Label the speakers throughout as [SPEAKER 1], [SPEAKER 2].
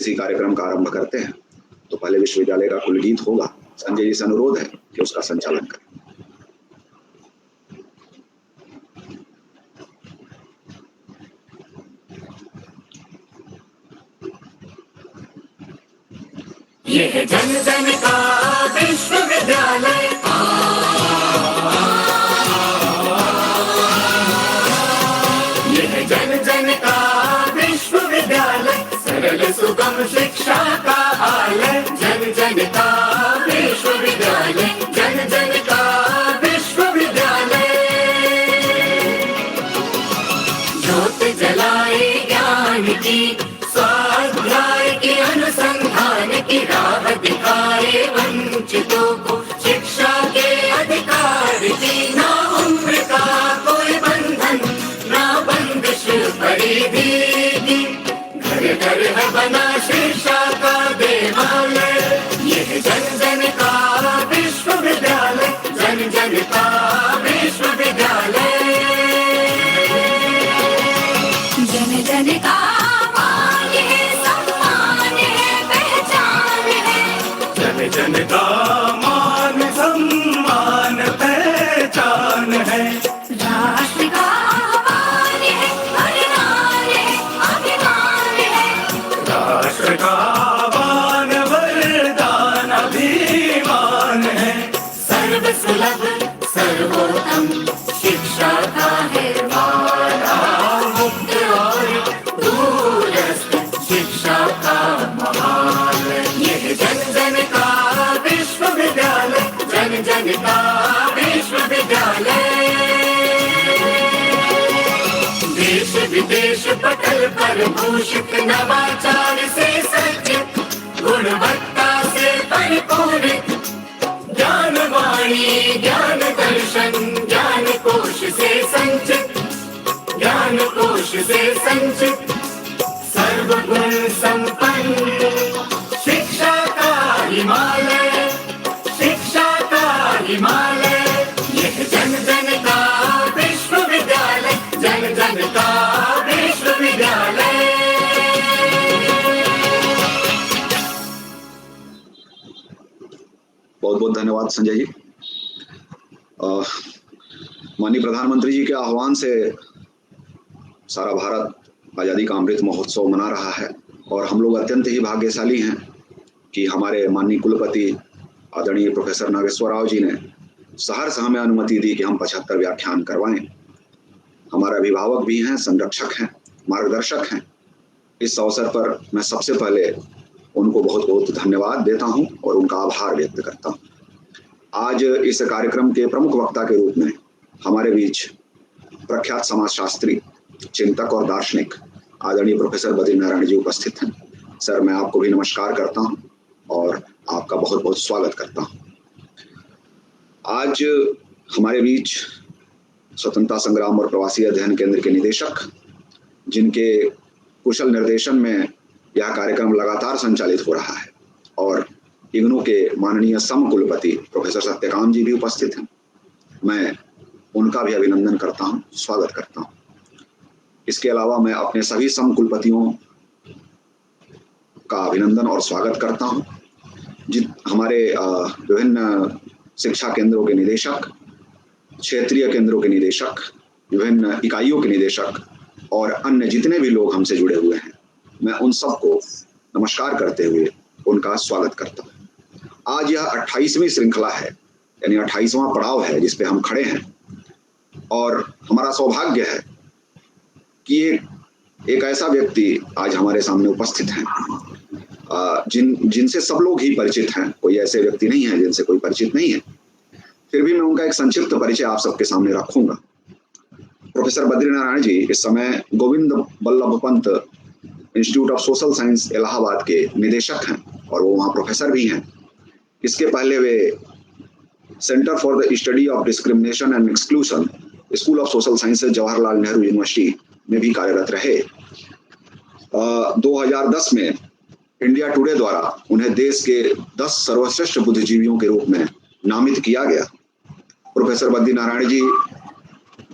[SPEAKER 1] किसी कार्यक्रम का आरंभ करते हैं तो पहले विश्वविद्यालय का कुलगीत होगा। संजय जी से अनुरोध है कि उसका संचालन करें।
[SPEAKER 2] यह जन जन का विश्वविद्यालय, यह जन जन का विश्वविद्यालय, सरल सुगम शिक्षा का आलय। जन जन का विश्वविद्यालय, जन जन का विश्वविद्यालय। ज्योत जलाए ज्ञान की, स्वाध्याय के अनुसंधान की राह दिखाए वंचितों को शिक्षा के अधिकार की। ना उम्र का कोई बंधन, ना बंदिश परिधि की, घर घर है बना शिक्षा का देवालय। यह जन जन का विश्वविद्यालय, जन जन का विश्वविद्यालय। जन जन का जन का मान सम्मान पहचान है। राष्ट्र का आह्वान है, बलिदान है, अभिमान है। राष्ट्र का आह्वान, बलिदान, अभिमान है। सर्व सुलभ सर्वोत्तम शिक्षा का है वादा, मुक्त और दूरस्थ शिक्षा का महान। यह जन जन का विश्वविद्यालय, जन जन का विश्वविद्यालय। देश विदेश पटल पर भूषित, नवाचार से सज्जित, गुणवत्ता से परिपूरित। ज्ञान वाणी ज्ञान दर्शन, ज्ञान कोश से संचित, ज्ञान कोश से संचित। सर्वगुण संपन्न शिक्षा का हिमालय, शिक्षा का हिमालय। यह जन जन का विश्वविद्यालय, जन जन का विश्वविद्यालय।
[SPEAKER 1] बहुत बहुत धन्यवाद संजय जी। माननीय प्रधानमंत्री जी के आह्वान से सारा भारत आज़ादी का अमृत महोत्सव मना रहा है और हम लोग अत्यंत ही भाग्यशाली हैं कि हमारे माननीय कुलपति आदरणीय प्रोफेसर नागेश्वर राव जी ने सहर्ष हमें अनुमति दी कि हम 75 व्याख्यान करवाएं। हमारे अभिभावक भी हैं, संरक्षक हैं, मार्गदर्शक हैं। इस अवसर पर मैं सबसे पहले उनको बहुत बहुत धन्यवाद देता हूं और उनका आभार व्यक्त करता हूं। आज इस कार्यक्रम के प्रमुख वक्ता के रूप में हमारे बीच प्रख्यात समाजशास्त्री, चिंतक और दार्शनिक आदरणीय प्रोफेसर बद्रीनारायण जी उपस्थित हैं। सर, मैं आपको भी नमस्कार करता हूं और आपका बहुत बहुत स्वागत करता हूं। आज हमारे बीच स्वतंत्रता संग्राम और प्रवासी अध्ययन केंद्र के निदेशक, जिनके कुशल निर्देशन में यह कार्यक्रम लगातार संचालित हो रहा है, और इग्नू के माननीय सम कुलपति प्रोफेसर सत्यकाम जी भी उपस्थित हैं। मैं उनका भी अभिनंदन करता हूं, स्वागत करता हूं। इसके अलावा मैं अपने सभी सम कुलपतियों का अभिनंदन और स्वागत करता हूं, हमारे विभिन्न शिक्षा केंद्रों के निदेशक, क्षेत्रीय केंद्रों के निदेशक, विभिन्न इकाइयों के निदेशक और अन्य जितने भी लोग हमसे जुड़े हुए हैं, मैं उन सबको नमस्कार करते हुए उनका स्वागत करता हूं। आज यह 28वीं श्रृंखला है, यानी 28वां पड़ाव है जिस पे हम खड़े हैं, और हमारा सौभाग्य है कि एक ऐसा व्यक्ति आज हमारे सामने उपस्थित हैं जिनसे सब लोग ही परिचित हैं। कोई ऐसे व्यक्ति नहीं है जिनसे कोई परिचित नहीं है। फिर भी मैं उनका एक संक्षिप्त परिचय आप सबके सामने रखूंगा। प्रोफेसर बद्रीनारायण जी इस समय Govind Ballabh Pant institute of social science Allahabad के निदेशक हैं और वो वहाँ प्रोफेसर भी हैं। इसके पहले वे centre for the study of discrimination and exclusion, school of social sciences, Jawaharlal Nehru University में भी कार्यरत रहे। 2010 में इंडिया टुडे द्वारा उन्हें देश के 10 सर्वश्रेष्ठ बुद्धिजीवियों के रूप में नामित किया गया। प्रोफेसर बद्रीनारायण जी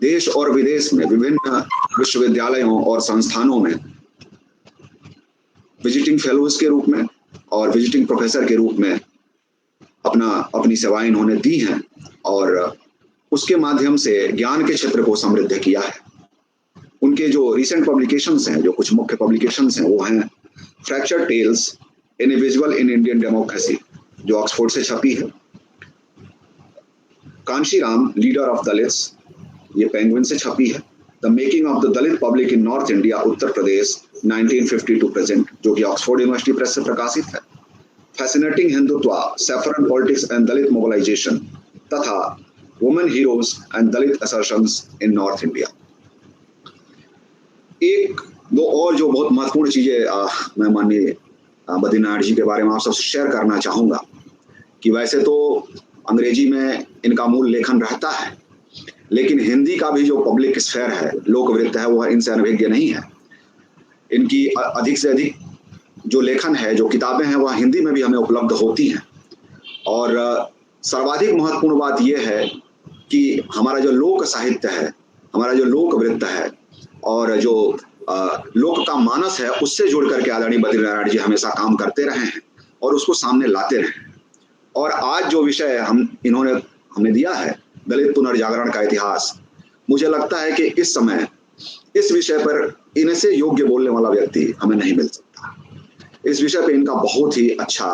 [SPEAKER 1] देश और विदेश में विभिन्न विश्वविद्यालयों और संस्थानों में विजिटिंग फेलोज के रूप में और विजिटिंग प्रोफेसर के रूप में अपनी सेवाएं इन्होंने दी हैं और उसके माध्यम से ज्ञान के क्षेत्र को समृद्ध किया है। उनके जो रिसेंट पब्लिकेशंस हैं, जो कुछ मुख्य पब्लिकेशंस हैं, वो हैं fractured tales in a visual in Indian democracy, जो ऑक्सफोर्ड से छपी है। कांशीराम, लीडर ऑफ दलित्स, ये पेंगुइन से छपी है। The making of the Dalit public in north India, Uttar Pradesh 1950 to present, जो कि ऑक्सफोर्ड यूनिवर्सिटी प्रेस से प्रकाशित है। Fascinating Hindutva, saffron politics and Dalit mobilisation, तथा women heroes and Dalit assertions in north India. एक दो और जो बहुत महत्वपूर्ण चीजें मैं माननीय बद्रीनारायण जी के बारे में आप सबसे शेयर करना चाहूंगा कि वैसे तो अंग्रेजी में इनका मूल लेखन रहता है, लेकिन हिंदी का भी जो पब्लिक स्फेयर है, लोकवृत्त है, वह इनसे अनभिज्ञ नहीं है। इनकी अधिक से अधिक जो लेखन है, जो किताबें हैं, वह हिंदी में भी हमें उपलब्ध होती हैं। और सर्वाधिक महत्वपूर्ण बात यह है कि हमारा जो लोक साहित्य है, हमारा जो लोकवृत्त है और जो लोक का मानस है, उससे जुड़ करके आदरणीय बद्रीनारायण जी हमेशा काम करते रहे हैं और उसको सामने लाते रहे हैं। और आज जो विषय हमने दिया है, दलित पुनर्जागरण का इतिहास, मुझे लगता है कि इस समय इस विषय पर इनसे योग्य बोलने वाला व्यक्ति हमें नहीं मिल सकता। इस विषय पे इनका बहुत ही अच्छा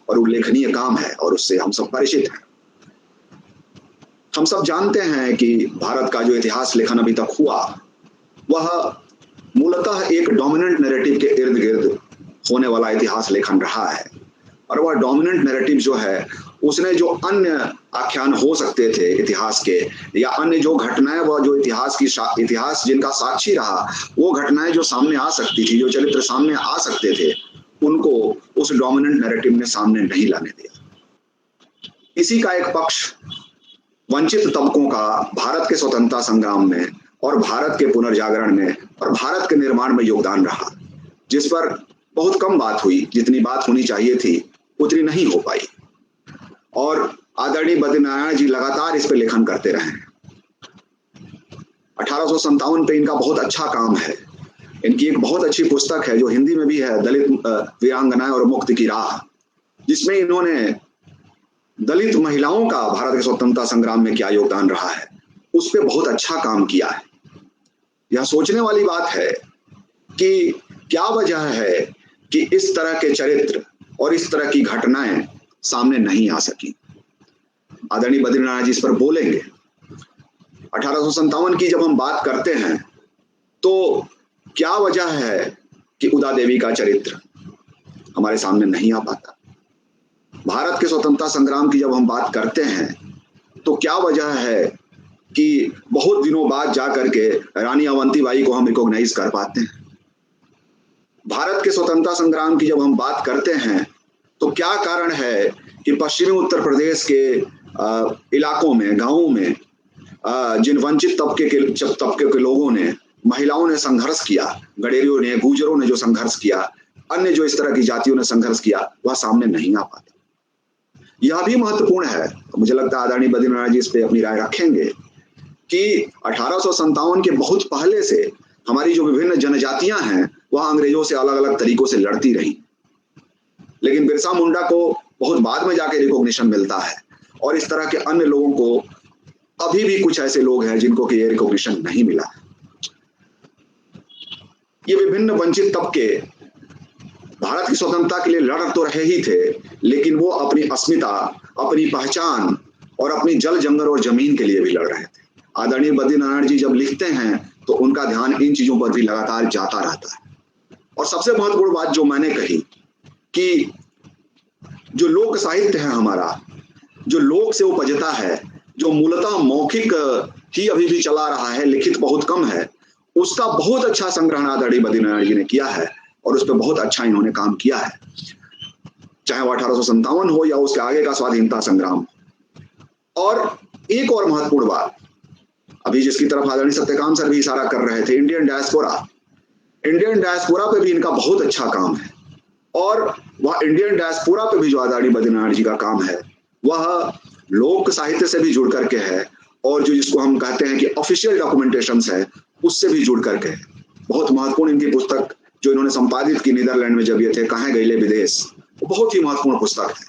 [SPEAKER 1] और उल्लेखनीय काम है और उससे हम सब परिचित हैं। हम सब जानते हैं कि भारत का जो इतिहास लेखन अभी तक हुआ, वह मूलतः एक डोमिनेंट नैरेटिव के इर्द गिर्द होने वाला इतिहास लेखन रहा है। और वह डोमिनेंट नैरेटिव जो है, उसने जो अन्य आख्यान हो सकते थे इतिहास के, या अन्य जो घटनाएं, वह जो इतिहास जिनका साक्षी रहा, वो घटनाएं जो सामने आ सकती थी, जो चरित्र सामने आ सकते थे, उनको उस डोमिनेंट नैरेटिव ने सामने नहीं लाने दिया। इसी का एक पक्ष वंचित तबकों का भारत के स्वतंत्रता संग्राम में और भारत के पुनर्जागरण में और भारत के निर्माण में योगदान रहा, जिस पर बहुत कम बात हुई। जितनी बात होनी चाहिए थी उतनी नहीं हो पाई और आदरणीय बद्रीनारायण जी लगातार इस पे लेखन करते रहे। 1857 पे इनका बहुत अच्छा काम है। इनकी एक बहुत अच्छी पुस्तक है जो हिंदी में भी है, दलित वीरांगनाएं और मुक्ति की राह, जिसमें इन्होंने दलित महिलाओं का भारत के स्वतंत्रता संग्राम में क्या योगदान रहा है, उस पर बहुत अच्छा काम किया है। यह सोचने वाली बात है कि क्या वजह है कि इस तरह के चरित्र और इस तरह की घटनाएं सामने नहीं आ सकी। आदरणीय बद्रीनारायण जी इस पर बोलेंगे। 1857 की जब हम बात करते हैं तो क्या वजह है कि उदा देवी का चरित्र हमारे सामने नहीं आ पाता। भारत के स्वतंत्रता संग्राम की जब हम बात करते हैं तो क्या वजह है कि बहुत दिनों बाद जाकर के रानी अवंतीबाई को हम रिकॉग्नाइज कर पाते हैं। भारत के स्वतंत्रता संग्राम की जब हम बात करते हैं तो क्या कारण है कि पश्चिमी उत्तर प्रदेश के इलाकों में, गांवों में जिन वंचित तबके के लोगों ने, महिलाओं ने संघर्ष किया, गडेरियों ने, गुजरों ने जो संघर्ष किया, अन्य जो इस तरह की जातियों ने संघर्ष किया, वह सामने नहीं आ पाता। यह भी महत्वपूर्ण है, मुझे लगता है आदरणीय बद्रीनारायण जी इस पे अपनी राय रखेंगे कि 1857 के बहुत पहले से हमारी जो विभिन्न जनजातियां हैं, वह अंग्रेजों से अलग अलग तरीकों से लड़ती रही, लेकिन बिरसा मुंडा को बहुत बाद में जाके रिकॉग्निशन मिलता है और इस तरह के अन्य लोगों को अभी भी कुछ ऐसे लोग हैं जिनको कि ये रिकॉग्निशन नहीं मिला। ये विभिन्न वंचित तबके भारत की स्वतंत्रता के लिए लड़ तो रहे ही थे, लेकिन वो अपनी अस्मिता, अपनी पहचान और अपनी जल जंगल और जमीन के लिए भी लड़ रहे थे। आदरणीय बद्रीनारायण जी जब लिखते हैं तो उनका ध्यान इन चीजों पर भी लगातार जाता रहता है। और सबसे महत्वपूर्ण बात जो मैंने कही कि जो लोक साहित्य है हमारा, जो लोक से उपजता है, जो मूलतः मौखिक ही अभी भी चला रहा है, लिखित बहुत कम है, उसका बहुत अच्छा संग्रहण आदरणीय बद्रीनारायण जी ने किया है और उस पर बहुत अच्छा इन्होंने काम किया है, चाहे वो 1857 हो या उसके आगे का स्वाधीनता संग्राम। और एक और महत्वपूर्ण बात, अभी जिसकी तरफ आदरणीय सत्यकाम सर भी इशारा कर रहे थे, इंडियन डायस्पोरा पे भी इनका बहुत अच्छा काम है। और वह इंडियन डायस्पोरा पे भी जो आदरणीय बद्रीनारायण जी का काम है, वह लोक साहित्य से भी जुड़ करके है और जो जिसको हम कहते हैं कि ऑफिशियल डॉक्यूमेंटेशन है, उससे भी जुड़ करके है। बहुत महत्वपूर्ण इनकी पुस्तक जो इन्होंने संपादित की नीदरलैंड में जब ये थे, कहाँ गईले विदेश, वो बहुत ही महत्वपूर्ण पुस्तक है।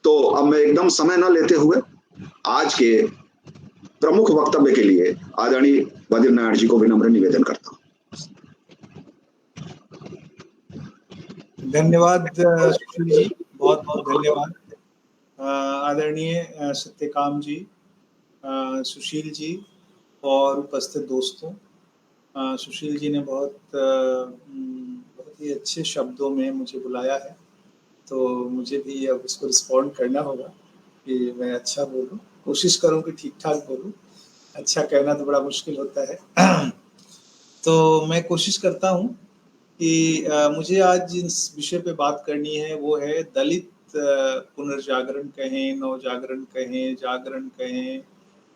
[SPEAKER 1] तो अब मैं एकदम समय न लेते हुए आज के प्रमुख वक्तव्य के लिए आदरणीय बद्रीनारायण जी को विनम्र निवेदन करता हूँ।
[SPEAKER 3] धन्यवाद सुशील जी, बहुत बहुत धन्यवाद। आदरणीय सत्यकाम जी, सुशील जी और उपस्थित दोस्तों, सुशील जी ने बहुत ही अच्छे शब्दों में मुझे बुलाया है, तो मुझे भी अब इसको रिस्पॉन्ड करना होगा कि मैं अच्छा बोलूं, कोशिश करूं कि ठीक ठाक बोलूं। अच्छा कहना तो बड़ा मुश्किल होता है। तो मैं कोशिश करता हूं कि मुझे आज जिस विषय पे बात करनी है वो है दलित पुनर्जागरण कहें, नवजागरण कहें, जागरण कहें,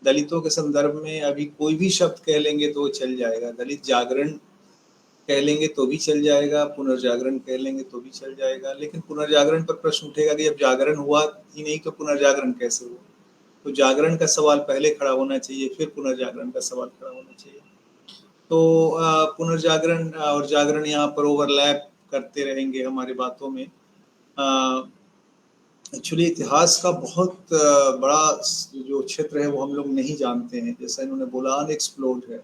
[SPEAKER 3] दलितों के संदर्भ में अभी कोई भी शब्द कह लेंगे तो चल जाएगा। दलित जागरण कह लेंगे तो भी चल जाएगा, पुनर्जागरण कह लेंगे तो भी चल जाएगा। लेकिन पुनर्जागरण पर प्रश्न उठेगा कि जब जागरण हुआ ही नहीं तो पुनर्जागरण कैसे हुआ? तो जागरण का सवाल पहले खड़ा होना चाहिए, फिर पुनर्जागरण का सवाल खड़ा होना चाहिए। तो पुनर्जागरण और जागरण यहाँ पर ओवरलैप करते रहेंगे हमारी बातों में। एक्चुअली इतिहास का बहुत बड़ा जो क्षेत्र है वो हम लोग नहीं जानते हैं। जैसा इन्होंने बोला, अनएक्सप्लोर्ड है।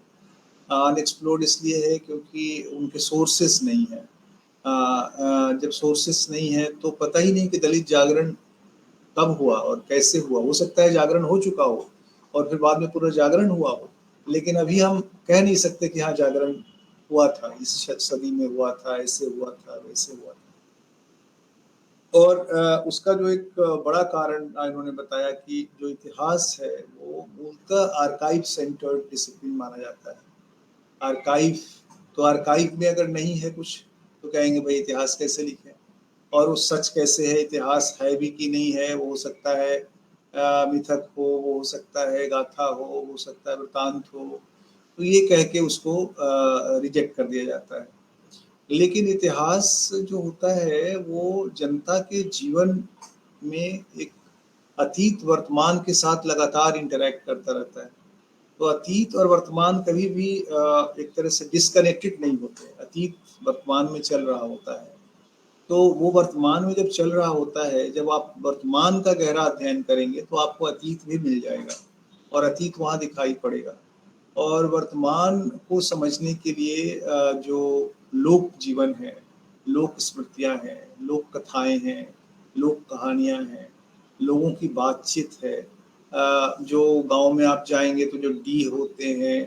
[SPEAKER 3] अनएक्सप्लोर्ड इसलिए है क्योंकि उनके सोर्सेस नहीं है। जब सोर्सेस नहीं है तो पता ही नहीं कि दलित जागरण कब हुआ और कैसे हुआ। हो सकता है जागरण हो चुका हो और फिर बाद में पुनर्जागरण हुआ हो, लेकिन अभी हम कह नहीं सकते कि हाँ जागरण हुआ था, इस सदी में हुआ था, ऐसे हुआ था, वैसे हुआ था। और उसका जो एक बड़ा कारण इन्होंने बताया कि जो इतिहास है वो मूलतः आर्काइव सेंटर्ड डिसिप्लिन माना जाता है। आर्काइव, तो आर्काइव में अगर नहीं है कुछ तो कहेंगे भाई इतिहास कैसे लिखे, और वो सच कैसे है, इतिहास है भी कि नहीं है। वो हो सकता है मिथक हो, वो हो सकता है गाथा हो सकता है वृतांत हो, तो ये कह के उसको रिजेक्ट कर दिया जाता है। लेकिन इतिहास जो होता है वो जनता के जीवन में एक अतीत वर्तमान के साथ लगातार इंटरैक्ट करता रहता है। तो अतीत और वर्तमान कभी भी एक तरह से डिस्कनेक्टेड नहीं होते। अतीत वर्तमान में चल रहा होता है, तो वो वर्तमान में जब चल रहा होता है, जब आप वर्तमान का गहरा अध्ययन करेंगे तो आपको अतीत भी मिल जाएगा और अतीत वहाँ दिखाई पड़ेगा। और वर्तमान को समझने के लिए जो लोक जीवन है, लोक स्मृतियाँ हैं, लोक कथाएं हैं, लोक कहानियाँ हैं, लोगों की बातचीत है। जो गांव में आप जाएंगे तो जो डी होते हैं,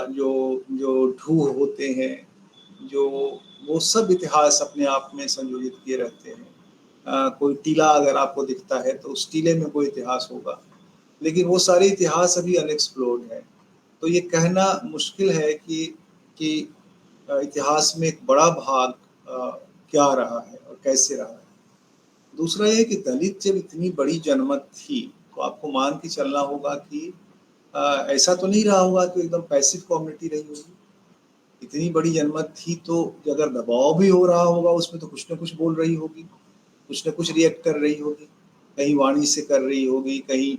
[SPEAKER 3] जो जो ढूह होते हैं, जो वो सब इतिहास अपने आप में संयोजित किए रहते हैं। कोई टीला अगर आपको दिखता है तो उस टीले में कोई इतिहास होगा, लेकिन वो सारे इतिहास अभी अनएक्सप्लोर्ड है। तो ये कहना मुश्किल है कि इतिहास में एक बड़ा भाग क्या रहा है और कैसे रहा है। दूसरा ये कि दलित जब इतनी बड़ी जनमत थी तो आपको मान के चलना होगा कि ऐसा तो नहीं रहा होगा कि एकदम पैसिव कम्युनिटी रही होगी। इतनी बड़ी जनमत थी तो अगर दबाव भी हो रहा होगा उसमें तो कुछ ना कुछ बोल रही होगी, कुछ ना कुछ रिएक्ट कर रही होगी। कहीं वाणी से कर रही होगी, कहीं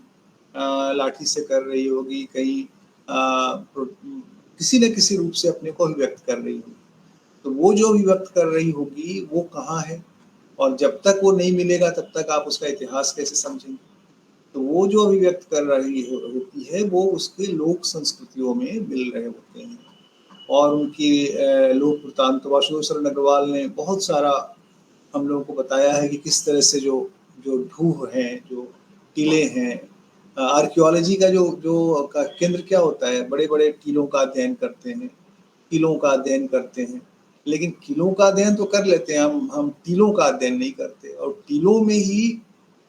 [SPEAKER 3] लाठी से कर रही होगी, कहीं किसी न किसी रूप से अपने को अभिव्यक्त कर रही होगी। तो वो जो अभिव्यक्त कर रही होगी वो कहाँ है, और जब तक वो नहीं मिलेगा तब तक आप उसका इतिहास कैसे समझेंगे। तो वो जो अभिव्यक्त कर रही होती है वो उसके लोक संस्कृतियों में मिल रहे होते हैं और उनकी लोक वृत्तांत। वासुदेव शरण अग्रवाल ने बहुत सारा हम लोगों को बताया है कि किस तरह से जो जो ढूह हैं, जो टीले हैं, आर्कियोलॉजी का जो का केंद्र क्या होता है, बड़े बड़े टीलों का अध्ययन करते हैं, टीलों का अध्ययन करते हैं। लेकिन टीलों का अध्ययन तो कर लेते हैं हम टीलों का अध्ययन नहीं करते, और टीलों में ही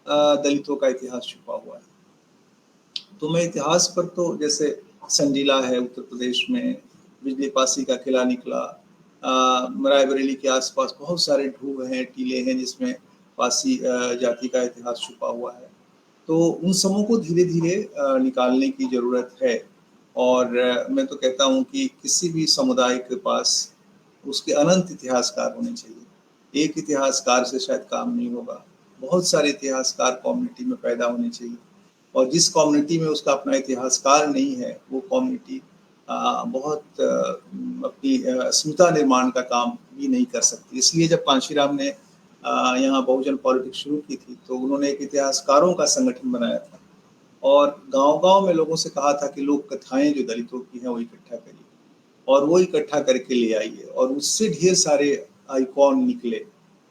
[SPEAKER 3] दलितों का इतिहास छुपा हुआ है। तो मैं इतिहास पर तो जैसे संजीला है उत्तर प्रदेश में, बिजली पासी का किला निकला, रायबरेली के आसपास बहुत सारे ढूह हैं, टीले हैं जिसमें पासी जाति का इतिहास छुपा हुआ है। तो उन सबों को धीरे धीरे निकालने की ज़रूरत है। और मैं तो कहता हूँ कि किसी भी समुदाय के पास उसके अनंत इतिहासकार होने चाहिए। एक इतिहासकार से शायद काम नहीं होगा, बहुत सारे इतिहासकार कम्युनिटी में पैदा होने चाहिए। और जिस कम्युनिटी में उसका अपना इतिहासकार नहीं है वो कम्युनिटी बहुत अपनी अस्मिता निर्माण का काम भी नहीं कर सकती। इसलिए जब कांशीराम ने यहाँ बहुजन पॉलिटिक्स शुरू की थी तो उन्होंने एक इतिहासकारों का संगठन बनाया था और गांव-गांव में लोगों से कहा था कि लोक कथाएं जो दलितों की हैं वो इकट्ठा करिए और वो इकट्ठा करके ले आइए और उससे ढेर सारे आइकॉन निकले।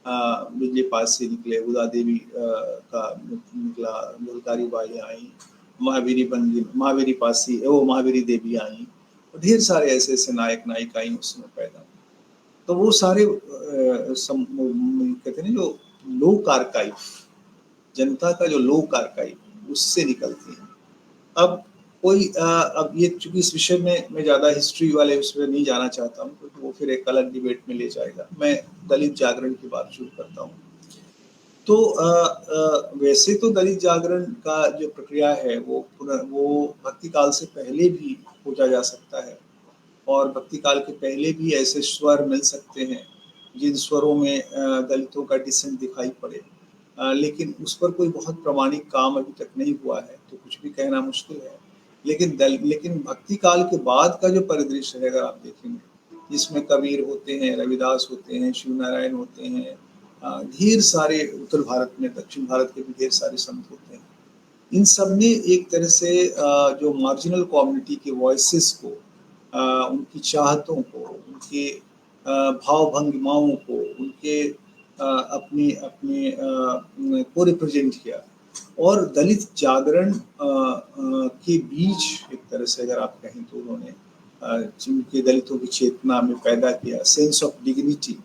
[SPEAKER 3] बिजली पासी निकले, उदा देवी का निकला, झलकारी बाई आई, महावीरी पासी वो महावीरी देवी आई, ढेर सारे ऐसे नायक नायिकाएं उस समय पैदा हुए। तो वो सारे कहते हैं ना जो लोक आर्काइव, जनता का जो लोक आर्काइव उससे निकलती है। अब अब ये चूंकि इस विषय में मैं ज्यादा हिस्ट्री वाले उसमें नहीं जाना चाहता हूँ क्योंकि वो फिर एक अलग डिबेट में ले जाएगा। मैं दलित जागरण की बात शुरू करता हूँ। तो वैसे तो दलित जागरण का जो प्रक्रिया है वो भक्ति काल से पहले भी खोजा जा सकता है और भक्ति काल के पहले भी ऐसे स्वर मिल सकते हैं जिन स्वरों में दलितों का डिसेंट दिखाई पड़े, लेकिन उस पर कोई बहुत प्रामाणिक काम अभी तक नहीं हुआ है तो कुछ भी कहना मुश्किल है। लेकिन भक्ति काल के बाद का जो परिदृश्य है अगर आप देखेंगे, जिसमें कबीर होते हैं, रविदास होते हैं, शिव नारायण होते हैं, ढेर सारे उत्तर भारत में, दक्षिण भारत के भी ढेर सारे संत होते हैं। इन सब ने एक तरह से जो मार्जिनल कम्युनिटी के वॉइसेस को, उनकी चाहतों को, उनके भाव भंगिमाओं को, उनके अपने को रिप्रेजेंट किया और दलित जागरण के बीच एक तरह से अगर आप कहें तो उन्होंने जिनके दलितों की चेतना में पैदा किया सेंस ऑफ डिग्निटी,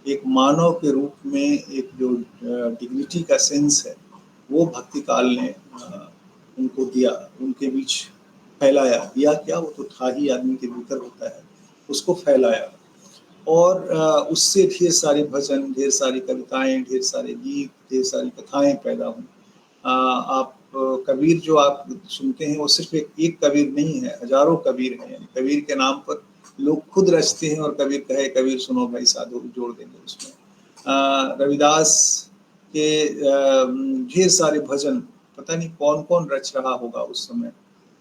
[SPEAKER 3] एक मानव के रूप में एक जो डिग्निटी का सेंस है वो भक्ति काल ने उनको दिया, उनके बीच फैलाया। दिया क्या, वो तो था ही, आदमी के भीतर होता है, उसको फैलाया और उससे ढेर सारे भजन, ढेर सारी कविताएं, ढेर सारे गीत, ढेर सारी कथाएं पैदा हुई। आप कबीर जो आप सुनते हैं वो सिर्फ एक कबीर नहीं है, हजारों कबीर हैं। यानी कबीर के नाम पर लोग खुद रचते हैं और कबीर कहे कबीर सुनो भाई साधु जोड़ देंगे उसमें। रविदास के ढेर सारे भजन, पता नहीं कौन कौन रच रहा होगा उस समय।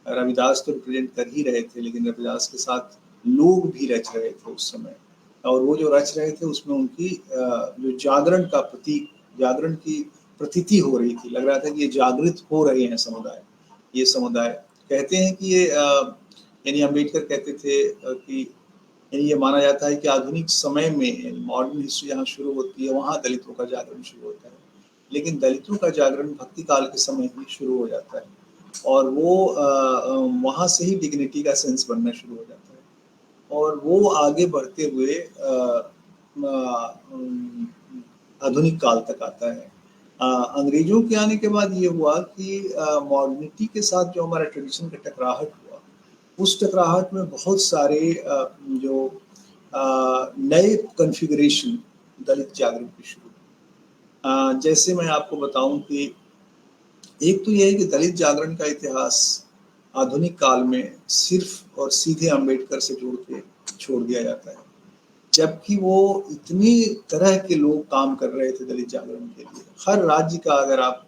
[SPEAKER 3] रविदास तो रिप्रेजेंट कर ही रहे थे लेकिन रविदास के साथ लोग भी रच रहे थे उस समय और वो जो रच रहे थे उसमें उनकी जो जागरण का प्रतीक, जागरण की प्रतीति हो रही थी। लग रहा था कि ये जागृत हो रहे हैं समुदाय। ये समुदाय कहते हैं कि ये यानी अम्बेडकर कहते थे कि ये माना जाता है कि आधुनिक समय में मॉडर्न हिस्ट्री जहाँ शुरू होती है वहाँ दलितों का जागरण शुरू होता है, लेकिन दलितों का जागरण भक्ति काल के समय ही शुरू हो जाता है और वो वहाँ से ही डिग्निटी का सेंस बनना शुरू हो जाता है और वो आगे बढ़ते हुए आधुनिक काल तक आता है। अंग्रेजों के आने के बाद ये हुआ कि मॉडर्निटी के साथ जो हमारा ट्रेडिशन का टकराहट हुआ, उस टकराहट में बहुत सारे जो नए कॉन्फ़िगरेशन दलित जागरण के शुरू। जैसे मैं आपको बताऊं कि एक तो यह है कि दलित जागरण का इतिहास आधुनिक काल में सिर्फ और सीधे अम्बेडकर से जोड़ के छोड़ दिया जाता है, जबकि वो इतनी तरह के लोग काम कर रहे थे दलित जागरण के लिए। हर राज्य का अगर आप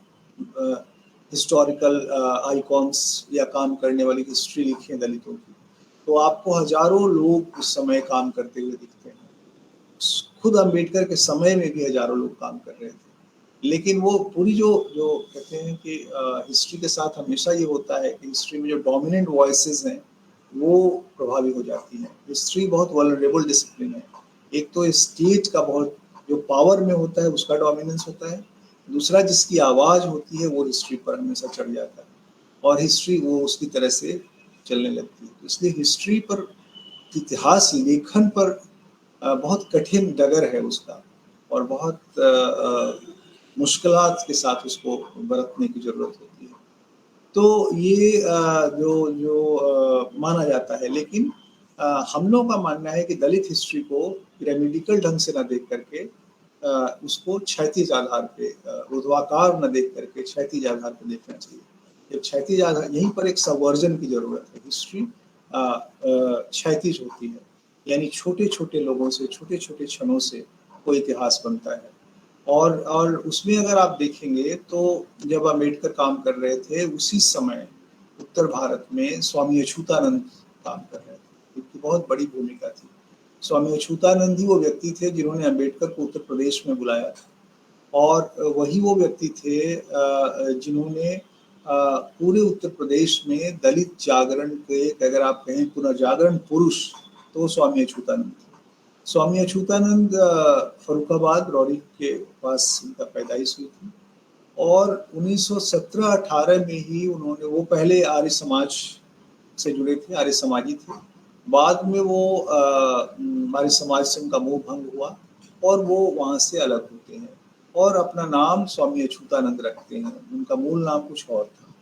[SPEAKER 3] हिस्टोरिकल आइकॉन्स या काम करने वाली हिस्ट्री लिखें दलितों की, तो आपको हजारों लोग उस समय काम करते हुए दिखते हैं। खुद अम्बेडकर के समय में भी हजारों लोग काम कर रहे थे, लेकिन वो पूरी जो कहते हैं कि हिस्ट्री के साथ हमेशा ये होता है कि हिस्ट्री में जो डोमिनेंट वॉइसेस हैं वो प्रभावी हो जाती हैं। हिस्ट्री बहुत वल्नरेबल डिसिप्लिन है। एक तो स्टेट का बहुत जो पावर में होता है उसका डोमिनेंस होता है, दूसरा जिसकी आवाज़ होती है वो हिस्ट्री पर हमेशा चढ़ जाता है और हिस्ट्री वो उसकी तरह से चलने लगती है। तो इसलिए हिस्ट्री पर, इतिहास लेखन पर बहुत कठिन डगर है उसका और बहुत मुश्किलात के साथ उसको बरतने की ज़रूरत होती है। तो ये जो माना जाता है, लेकिन हम लोगों का मानना है कि दलित हिस्ट्री को पिरामिडिकल ढंग से न देख करके उसको क्षैतिज आधार पे, ऊर्ध्वाकार न देख करके क्षैतिज आधार पे देखना चाहिए। जब क्षैतिज आधार, यहीं पर एक सबवर्जन की जरूरत है। हिस्ट्री क्षैतिज होती है, यानी छोटे छोटे लोगों से, छोटे छोटे क्षणों से कोई इतिहास बनता है और उसमें अगर आप देखेंगे तो जब अम्बेडकर काम कर रहे थे उसी समय उत्तर भारत में स्वामी अछूतानंद काम कर रहे थे बहुत बड़ी भूमिका थी। स्वामी अच्युतानंद ही वो व्यक्ति थे जिन्होंने अम्बेडकर को उत्तर प्रदेश में बुलाया था, और वही वो व्यक्ति थे जिन्होंने पूरे उत्तर प्रदेश में दलित जागरण के, अगर आप कहें पुनर्जागरण पुरुष, तो स्वामी अच्युतानंद थे। स्वामी अच्युतानंद फर्रुखाबाद रौरी के पास उनका पैदाइश हुई थी, और 1917-18 में ही उन्होंने, वो पहले आर्य समाज से जुड़े थे, आर्य समाजी थे। बाद में वो आर्य समाज से उनका मोह भंग हुआ और वो वहाँ से अलग होते हैं और अपना नाम स्वामी अच्युतानंद रखते हैं। उनका मूल नाम कुछ और था।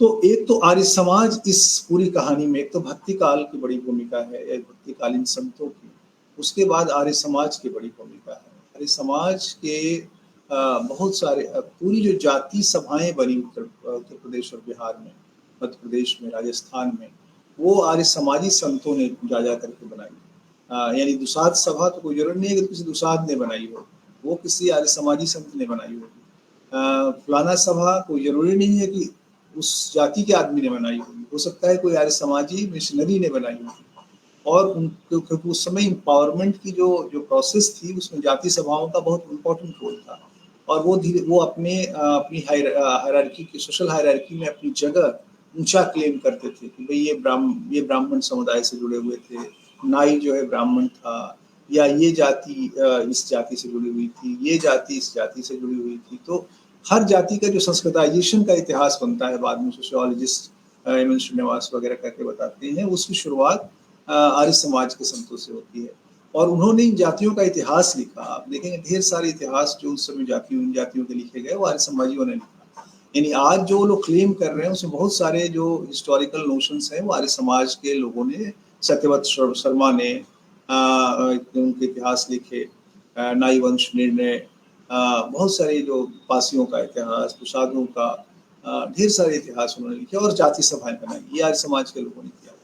[SPEAKER 3] तो एक तो आर्य समाज इस पूरी कहानी में, एक तो भक्ति काल की बड़ी भूमिका है, भक्तिकालीन संतों की, उसके बाद आर्य समाज की बड़ी भूमिका है। आर्य समाज के बहुत सारे, पूरी जो जाति सभाएं बनी उत्तर प्रदेश और बिहार में, मध्य प्रदेश में, राजस्थान में, वो आर्य समाजी संतों ने जा करके बनाई। यानी दुसाध सभा तो कोई जरूरी नहीं है कि किसी दुसाध ने बनाई हो, वो किसी आर्य समाजी संत ने बनाई होगी। फलाना सभा कोई जरूरी नहीं है कि उस जाति के आदमी ने बनाई होगी, हो सकता है कोई आर्य समाजी मिशनरी ने बनाई होगी। और क्योंकि उस समय एम्पावरमेंट की जो प्रोसेस थी, उसमें जाति सभाओं का बहुत इम्पोर्टेंट रोल था, और वो अपनी हायरार्की की, सोशल हायरार्की में अपनी जगह ऊंचा क्लेम करते थे कि भाई ये ब्राह्मण समुदाय से जुड़े हुए थे, नाई जो है ब्राह्मण था, या ये जाति इस जाति से जुड़ी हुई थी, ये जाति इस जाति से जुड़ी हुई थी। तो हर जाति का जो संस्कृताइजेशन का इतिहास बनता है, बाद में सोशियोलॉजिस्ट एम एन श्रीनिवास वगैरह करके बताते हैं, उसकी शुरुआत आर्य समाज के संतों से होती है। और उन्होंने इन जातियों का इतिहास लिखा। आप देखेंगे ढेर सारे इतिहास जो उस समय जातियों के लिखे गए, वो आर्य समाजियों ने लिखा। यानी आज जो लोग क्लेम कर रहे हैं, उसमें बहुत सारे जो हिस्टोरिकल नोशंस हैं, वो आर्य समाज के लोगों ने, सत्यव्रत शर्मा ने उनके इतिहास लिखे, नाई वंश निर्णय, बहुत सारे जो पासियों का इतिहास, प्रसादों का, ढेर सारे इतिहास उन्होंने लिखे और जाति सभाएं बनाई, ये आर्य समाज के लोगों ने किया।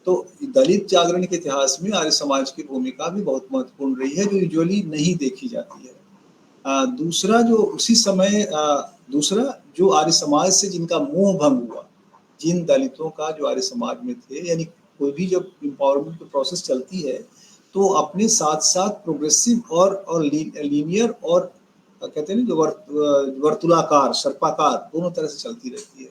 [SPEAKER 3] तो दलित जागरण के इतिहास में आर्य समाज की भूमिका भी बहुत महत्वपूर्ण रही है, जो यूजुअली नहीं देखी जाती है। दूसरा जो उसी समय दूसरा जो आर्य समाज से जिनका मोह भंग हुआ, जिन दलितों का जो आर्य समाज में थे, यानी कोई भी जब एम्पावरमेंट की प्रोसेस चलती है तो अपने साथ साथ प्रोग्रेसिव और लीनियर और कहते हैं ना जो वर्तुलाकार, सर्पाकार, दोनों तरह से चलती रहती है।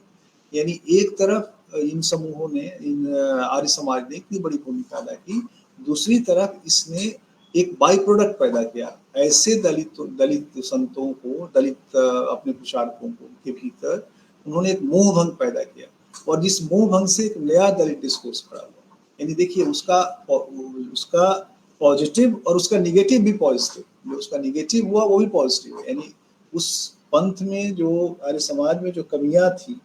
[SPEAKER 3] यानी एक तरफ इन समूहों ने, इन आर्य समाज ने इतनी बड़ी भूमिका अदा की, दूसरी तरफ इसने एक बाई प्रोडक्ट पैदा किया, ऐसे दलित संतों को, दलित अपने प्रचारकों को के भीतर उन्होंने एक मोह भंग पैदा किया, और जिस मोह भंग से एक नया दलित डिस्कोर्स खड़ा हुआ। यानी देखिए उसका पॉजिटिव और उसका निगेटिव भी पॉजिटिव, जो उसका निगेटिव हुआ वो भी पॉजिटिव है। यानी उस पंथ में जो आर्य समाज में जो कमियां थी,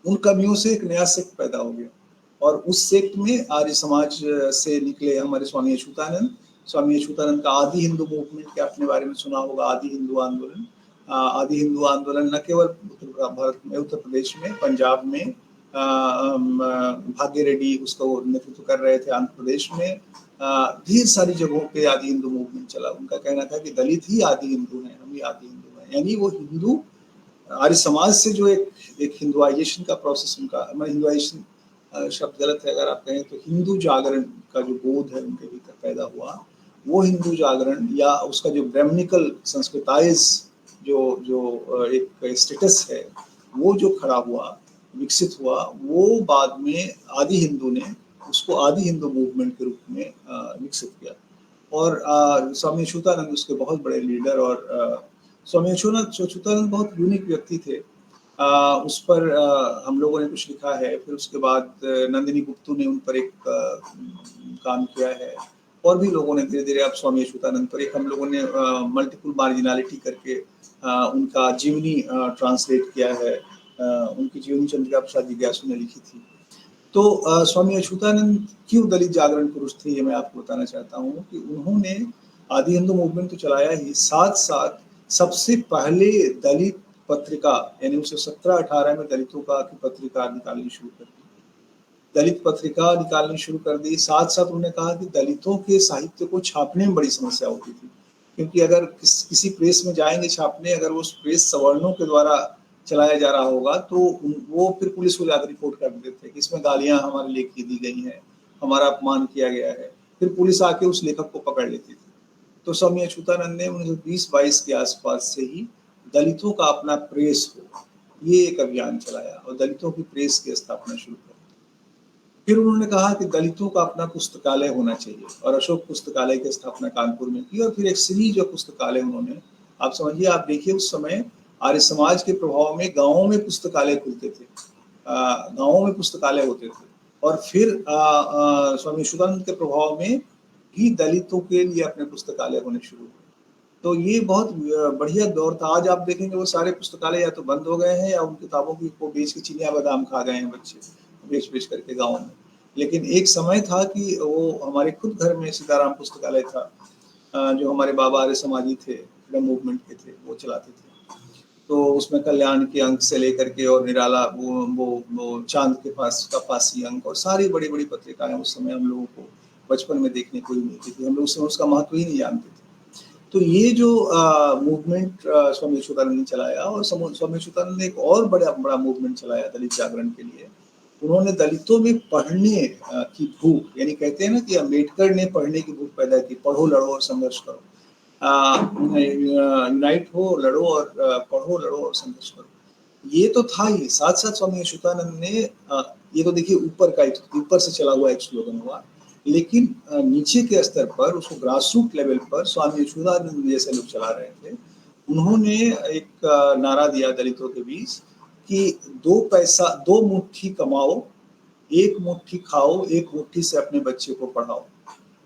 [SPEAKER 3] उन कमियों से एक नया सेक्ट पैदा हो गया, और उस सेक्ट में आर्य समाज से निकले हमारे स्वामी अच्युतानंद। स्वामी अच्युतानंद का आदि हिंदू मूवमेंट के आपने बारे में सुना होगा, आदि हिंदू आंदोलन। आदि हिंदू आंदोलन न केवल भारत में, उत्तर प्रदेश में, पंजाब में भाग्य रेड्डी उसका नेतृत्व कर रहे थे, आंध्र प्रदेश में ढेर सारी जगहों पे आदि हिंदू मूवमेंट चला। उनका कहना था कि दलित ही आदि हिंदू हैं, हम ही आदि हिंदू हैं। यानी वो हिंदू आर्य समाज से जो एक हिंदुआइजेशन का प्रोसेस, उनका, मैं हिंदुआइजेशन शब्द गलत है अगर आप कहें तो, हिंदू जागरण का जो बोध है उनके भीतर पैदा हुआ, वो हिंदू जागरण या उसका जो ब्राह्मणिकल संस्कृताइज जो एक स्टेटस है, वो जो खड़ा हुआ, विकसित हुआ, वो बाद में आदि हिंदू ने उसको आदि हिंदू मूवमेंट के रूप में विकसित किया। और स्वामी अच्युतानंद उसके बहुत बड़े लीडर, और स्वामी अच्युतानंद बहुत यूनिक व्यक्ति थे। उस पर हम लोगों ने कुछ लिखा है, फिर उसके बाद नंदिनी गुप्तू ने उन पर एक काम किया है, और भी लोगों ने धीरे धीरे अब स्वामी अच्युतानंद पर एक, हम लोगों ने मल्टीपल मार्जिनलिटी करके उनका जीवनी ट्रांसलेट किया है। उनकी जीवनी चंद्रिका प्रसाद जिज्ञासु ने लिखी थी। तो स्वामी अच्युतानंद क्यों दलित जागरण पुरुष थे, ये मैं आपको बताना चाहता हूँ कि उन्होंने आदि हिंदू मूवमेंट तो चलाया ही, साथ साथ सबसे पहले दलित पत्रिका, यानी 1917-18 में दलितों का की पत्रिका निकालनी शुरू कर दी, दलित पत्रिका निकालनी शुरू कर दी। साथ साथ उन्होंने कहा कि दलितों के साहित्य को छापने में बड़ी समस्या होती थी, क्योंकि अगर किसी प्रेस में जाएंगे छापने, अगर वो प्रेस सवर्णों के द्वारा चलाया जा रहा होगा तो वो फिर पुलिस को जाकर रिपोर्ट कर देते थे कि इसमें गालियां हमारे लेख की दी गई हैं, हमारा अपमान किया गया है। फिर पुलिस आके उस लेखक को पकड़ लेती थी। तो स्वामी अच्युतानंद ने 1920-22 के आसपास से ही दलितों का अपना प्रेस हो, ये एक अभियान चलाया और दलितों की प्रेस की स्थापना शुरू कर। फिर उन्होंने कहा कि दलितों का अपना पुस्तकालय होना चाहिए और अशोक पुस्तकालय की स्थापना कानपुर में की और फिर एक सीरीज ऑफ पुस्तकालय उन्होंने, आप समझिए, आप देखिए उस समय आर्य समाज के प्रभाव में गांवों में पुस्तकालय खुलते थे, गांवों में पुस्तकालय होते थे और फिर स्वामी अच्युतानंद के प्रभाव में भी दलितों के लिए अपने पुस्तकालय होने शुरू हुए। तो ये बहुत बढ़िया दौर था। आज आप देखेंगे वो सारे पुस्तकालय या तो बंद हो गए हैं या उन किताबों की को बेच के चिनिया बादाम खा गए हैं बच्चे, बेच करके गाँव में। लेकिन एक समय था कि वो हमारे खुद घर में सीताराम पुस्तकालय था, जो हमारे बाबा आर्य समाजी थे, फ्रीडम मूवमेंट के थे, वो चलाते थे। तो उसमें कल्याण के अंक से लेकर के और निराला वो चांद के पास का पासी अंक और सारी बड़ी बड़ी पत्रिकाएं उस समय हम लोगों को बचपन में देखने को ही मिलती थी। हम लोग उस समय उसका महत्व ही नहीं जानते थे। तो ये जो मूवमेंट स्वामी अच्युतानंद ने चलाया और स्वामी अच्युतानंद ने एक और बड़ा बड़ा मूवमेंट चलाया दलित जागरण के लिए। उन्होंने दलितों में पढ़ने की भूख, यानी कहते हैं ना कि अम्बेडकर ने पढ़ने की भूख पैदा की, पढ़ो लड़ो और संघर्ष करो, यूनाइट हो, लड़ो और पढ़ो, लड़ो और संघर्ष करो। ये तो था ही, साथ साथ स्वामी अच्युतानंद ने ये तो देखिए ऊपर से चला हुआ एक स्लोगन हुआ, लेकिन नीचे के स्तर पर उसको ग्रास रूट लेवल पर स्वामी अच्युतानंद जैसे लोग चला रहे थे। उन्होंने एक नारा दिया दलितों के बीच कि 2 मुट्ठी कमाओ, 1 मुट्ठी खाओ, 1 मुट्ठी से अपने बच्चे को पढ़ाओ।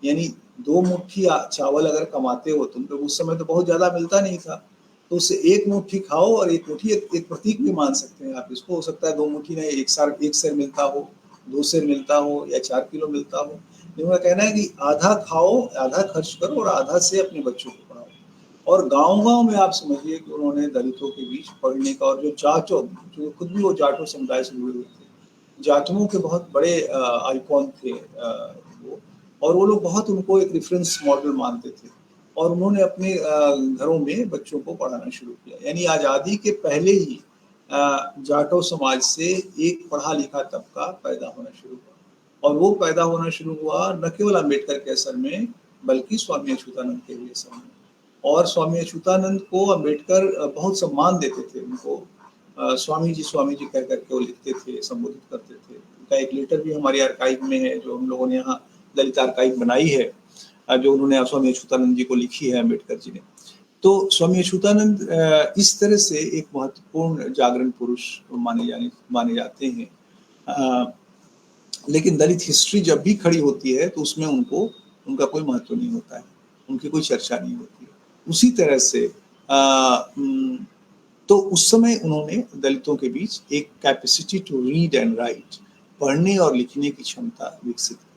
[SPEAKER 3] यानी 2 मुट्ठी चावल अगर कमाते हो तुम, तो उस समय तो बहुत ज्यादा मिलता नहीं था, तो उससे 1 मुट्ठी खाओ और 1 मुट्ठी एक प्रतीक भी मान सकते हैं आप इसको। हो सकता है 2 मुट्ठी नहीं, 1 सेर मिलता हो, 2 सेर मिलता हो या 4 किलो मिलता हो। मेरा कहना है कि आधा खाओ, आधा खर्च करो और आधा से अपने बच्चों को पढ़ाओ। और गांव-गांव में आप समझिए कि उन्होंने दलितों के बीच पढ़ने का, और जो खुद भी वो जाटों समुदाय से जुड़े हुए थे, जाटों के बहुत बड़े आइकॉन थे वो, और वो लोग बहुत उनको एक रेफरेंस मॉडल मानते थे और उन्होंने अपने घरों में बच्चों को पढ़ाना शुरू किया। यानी आज़ादी के पहले ही जाटों समाज से एक पढ़ा लिखा तबका पैदा होना शुरू हुआ और वो पैदा होना शुरू हुआ न केवल अम्बेडकर के असर में बल्कि स्वामी अच्युतानंद के भी असर में। और स्वामी अच्युतानंद को अम्बेडकर बहुत सम्मान देते थे, उनको स्वामी जी कह करके वो लिखते थे, संबोधित करते थे। उनका एक लेटर भी हमारे आर्काइव में है, जो हम लोगों ने यहाँ दलित आर्काइव बनाई है, जो उन्होंने स्वामी अच्युतानंद जी को लिखी है अम्बेडकर जी ने। तो स्वामी अच्युतानंद इस तरह से एक महत्वपूर्ण जागरण पुरुष माने जाते हैं। लेकिन दलित हिस्ट्री जब भी खड़ी होती है तो उसमें उनका कोई महत्व नहीं होता है, उनकी कोई चर्चा नहीं होती है। उसी तरह से तो उस समय उन्होंने दलितों के बीच एक capacity to read and write, पढ़ने और लिखने की क्षमता विकसित की।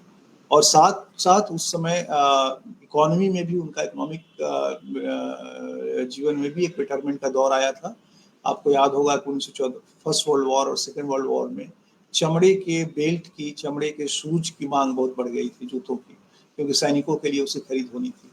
[SPEAKER 3] और साथ साथ उस समय इकोनॉमी में भी उनका इकोनॉमिक जीवन में भी एक बेटरमेंट का दौर आया था। आपको याद होगा कि 1914 फर्स्ट वर्ल्ड वॉर और सेकेंड वर्ल्ड वॉर में चमड़े के बेल्ट की, चमड़े के शूज की मांग बहुत बढ़ गई थी, जूतों की, क्योंकि सैनिकों के लिए उसे खरीद होनी थी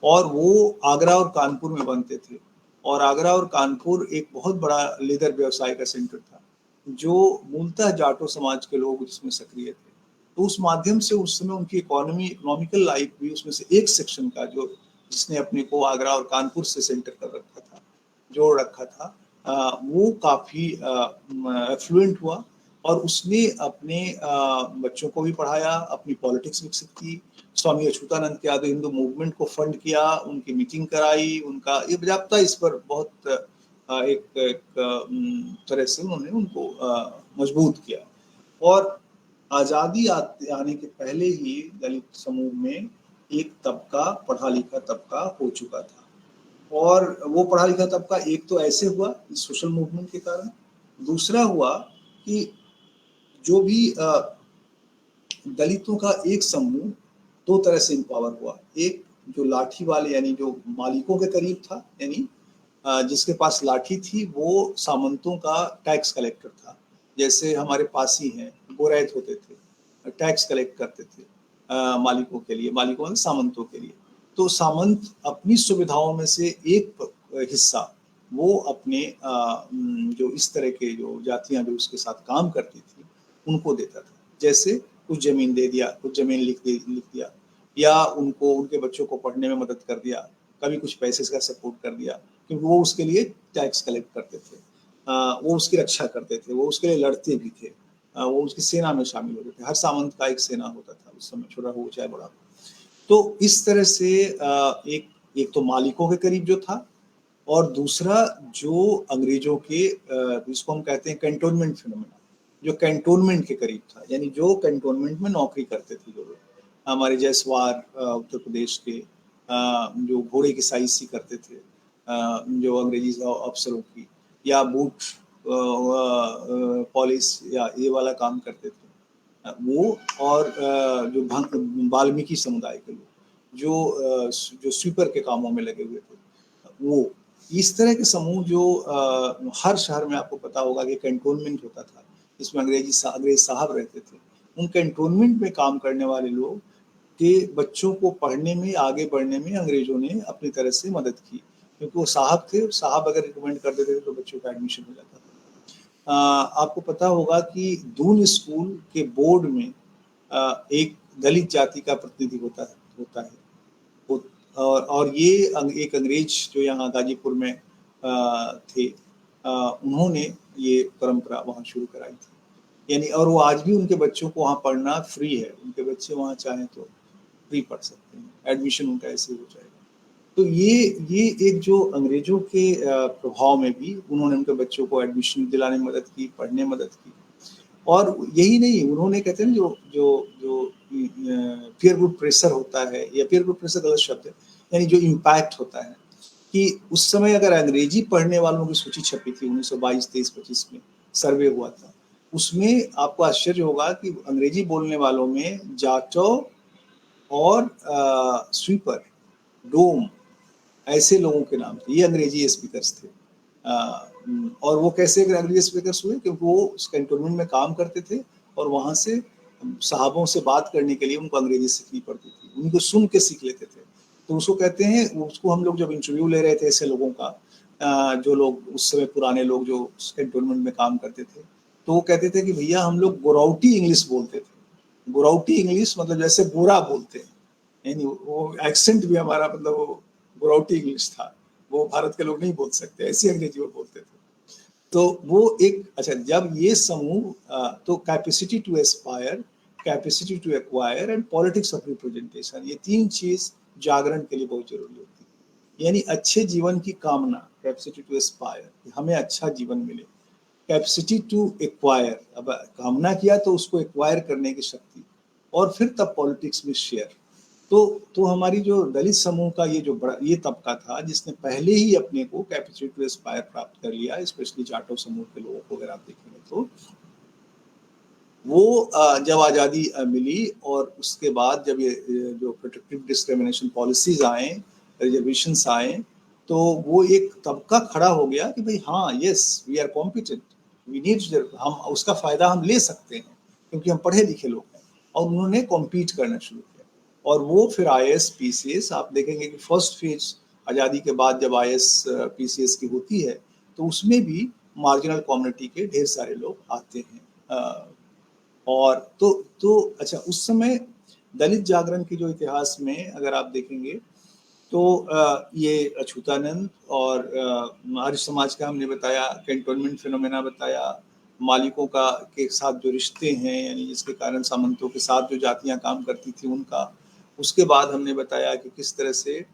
[SPEAKER 3] और वो आगरा और कानपुर में बनते थे। और आगरा और कानपुर एक बहुत बड़ा लेदर व्यवसाय का सेंटर था, जो मूलतः जाटो समाज के लोग जिसमें सक्रिय थे। तो उस माध्यम से उस समय उनकी इकोनॉमिकल लाइफ भी उसमें से एक सेक्शन का, जो जिसने अपने को आगरा और कानपुर से सेंटर कर रखा था, जोड़ रखा था, वो काफी एफ्लुएंट हुआ और उसने अपने बच्चों को भी पढ़ाया, अपनी पॉलिटिक्स विकसित की। स्वामी अच्युतानंद के आदि हिंदू मूवमेंट को फंड किया, उनकी मीटिंग कराई, उनका ये बजाबता इस पर बहुत एक तरह से उन्होंने उनको मजबूत किया। और आज़ादी आने के पहले ही दलित समूह में एक तबका, पढ़ा लिखा तबका हो चुका था। और वो पढ़ा लिखा तबका एक तो ऐसे हुआ इस सोशल मूवमेंट के कारण, दूसरा हुआ कि जो भी दलितों का एक समूह 2 तरह से इम्पावर हुआ। एक जो लाठी वाले, यानी जो मालिकों के करीब था, यानी जिसके पास लाठी थी वो सामंतों का टैक्स कलेक्टर था। जैसे हमारे पासी हैं, गोरैत होते थे, टैक्स कलेक्ट करते थे मालिकों के लिए, मालिकों ने सामंतों के लिए। तो सामंत अपनी सुविधाओं में से एक हिस्सा वो अपने जो इस तरह के जो जातियां जो उसके साथ काम करती थी उनको देता था। जैसे कुछ ज़मीन दे दिया, कुछ ज़मीन लिख दिया, या उनको उनके बच्चों को पढ़ने में मदद कर दिया, कभी कुछ पैसे का सपोर्ट कर दिया, क्योंकि वो उसके लिए टैक्स कलेक्ट करते थे, वो उसकी रक्षा करते थे, वो उसके लिए लड़ते भी थे, वो उसकी सेना में शामिल होते थे। हर सामंत का एक सेना होता था उस समय, छोटा हो चाहे बड़ा हो। तो इस तरह से एक एक तो मालिकों के करीब जो था, और दूसरा जो अंग्रेजों के जिसको हम कहते हैं कैंटोनमेंट फिनोमेना, जो कैंटोनमेंट के करीब था, यानी जो कैंटोनमेंट में नौकरी करते थे जो लोग, हमारे जयसवार उत्तर प्रदेश के, जो घोड़े की साइसी करते थे, जो अंग्रेजी अफसरों की, या बूट पॉलिश या ये वाला काम करते थे, वो, और जो वाल्मीकि समुदाय के लोग जो स्वीपर के कामों में लगे हुए थे, वो इस तरह के समूह जो हर शहर में आपको पता होगा कि कैंटोनमेंट होता था, जिसमें अंग्रेज साहब रहते थे। उन कैंटोनमेंट में काम करने वाले लोग के बच्चों को पढ़ने में, आगे बढ़ने में अंग्रेजों ने अपनी तरह से मदद की, क्योंकि वो साहब थे, साहब अगर रिकमेंड कर देते थे तो बच्चों का एडमिशन हो जाता था। आपको पता होगा कि दून स्कूल के बोर्ड में एक दलित जाति का प्रतिनिधि होता है। और ये एक अंग्रेज जो यहाँ गाजीपुर में थे, उन्होंने ये परंपरा वहाँ शुरू कराई थी, यानी, और वो आज भी उनके बच्चों को वहाँ पढ़ना फ्री है, उनके बच्चे वहाँ चाहें तो फ्री पढ़ सकते हैं, एडमिशन उनका ऐसे हो जाएगा। तो ये एक जो अंग्रेजों के प्रभाव में भी उन्होंने उनके बच्चों को एडमिशन दिलाने में मदद की, पढ़ने में मदद की। और यही नहीं, उन्होंने, कहते हैं जो जो जो पीयर ग्रुप प्रेशर होता है, या पीयर ग्रुप प्रेशर गलत शब्द है, यानी जो इम्पैक्ट होता है कि उस समय अगर अंग्रेजी पढ़ने वालों की सूची छपी थी 1922, 23, 25 में सर्वे हुआ था, उसमें आपको आश्चर्य होगा कि अंग्रेजी बोलने वालों में जाटो और स्वीपर, डोम, ऐसे लोगों के नाम थे, ये अंग्रेजी स्पीकर्स थे। और वो कैसे अंग्रेजी स्पीकर्स हुए, क्योंकि वो उस कैंटोनमेंट में काम करते थे, और वहाँ से साहबों से बात करने के लिए उनको अंग्रेजी सीखनी पड़ती थी, उनको सुन के सीख लेते थे। तो उसको कहते हैं, उसको हम लोग जब इंटरव्यू ले रहे थे ऐसे लोगों का, जो लोग उस समय पुराने लोग जो कैंटोनमेंट में काम करते थे, तो वो कहते थे कि भैया हम लोग गोराउटी इंग्लिश बोलते थे। गोराउटी इंग्लिश मतलब जैसे गोरा बोलते हैं, यानी वो एक्सेंट भी हमारा, मतलब वो गोराउटी इंग्लिश था, वो भारत के लोग नहीं बोल सकते, ऐसी अंग्रेजी वो बोलते थे। तो वो एक, अच्छा, जब ये समूह, तो capacity to aspire, capacity to acquire and politics of representation, ये तीन चीज जागरण के लिए बहुत जरूरी होती है। यानी अच्छे जीवन की कामना, कैपेसिटी टू एस्पायर, हमें अच्छा जीवन मिले, कैपेसिटी टू एक्वायर, अब कामना किया तो उसको एक्वायर करने की शक्ति, और फिर तब पॉलिटिक्स में शेयर। तो हमारी जो दलित समूह का ये जो बड़ा ये तबका था, जिसने पहले ही अपने को कैपेसिटी टू एस्पायर प्राप्त कर लिया, स्पेशली जाटो समूह के लोगों को अगर आप देखेंगे तो, वो जब आज़ादी मिली, और उसके बाद जब ये जो प्रोटेक्टिव डिस्क्रिमिनेशन पॉलिसीज आए, रिजर्वेशंस आए, तो वो एक तबका खड़ा हो गया कि भाई हाँ, yes, we are competent, we need, हम उसका फायदा हम ले सकते हैं, क्योंकि हम पढ़े लिखे लोग हैं। और उन्होंने कॉम्पीट करना शुरू किया, और वो फिर IAS PCS, आप देखेंगे कि फर्स्ट फेज आज़ादी के बाद जब IAS PCS की होती है, तो उसमें भी मार्जिनल कम्युनिटी के ढेर सारे लोग आते हैं। और तो अच्छा, उस समय दलित जागरण के जो इतिहास में अगर आप देखेंगे तो ये अछूतानंद और आर्य समाज का हमने बताया, कैंटोनमेंट फिनोमेना बताया, मालिकों का के साथ जो रिश्ते हैं, यानी जिसके कारण सामंतों के साथ जो जातियां काम करती थी उनका, उसके बाद हमने बताया कि किस तरह से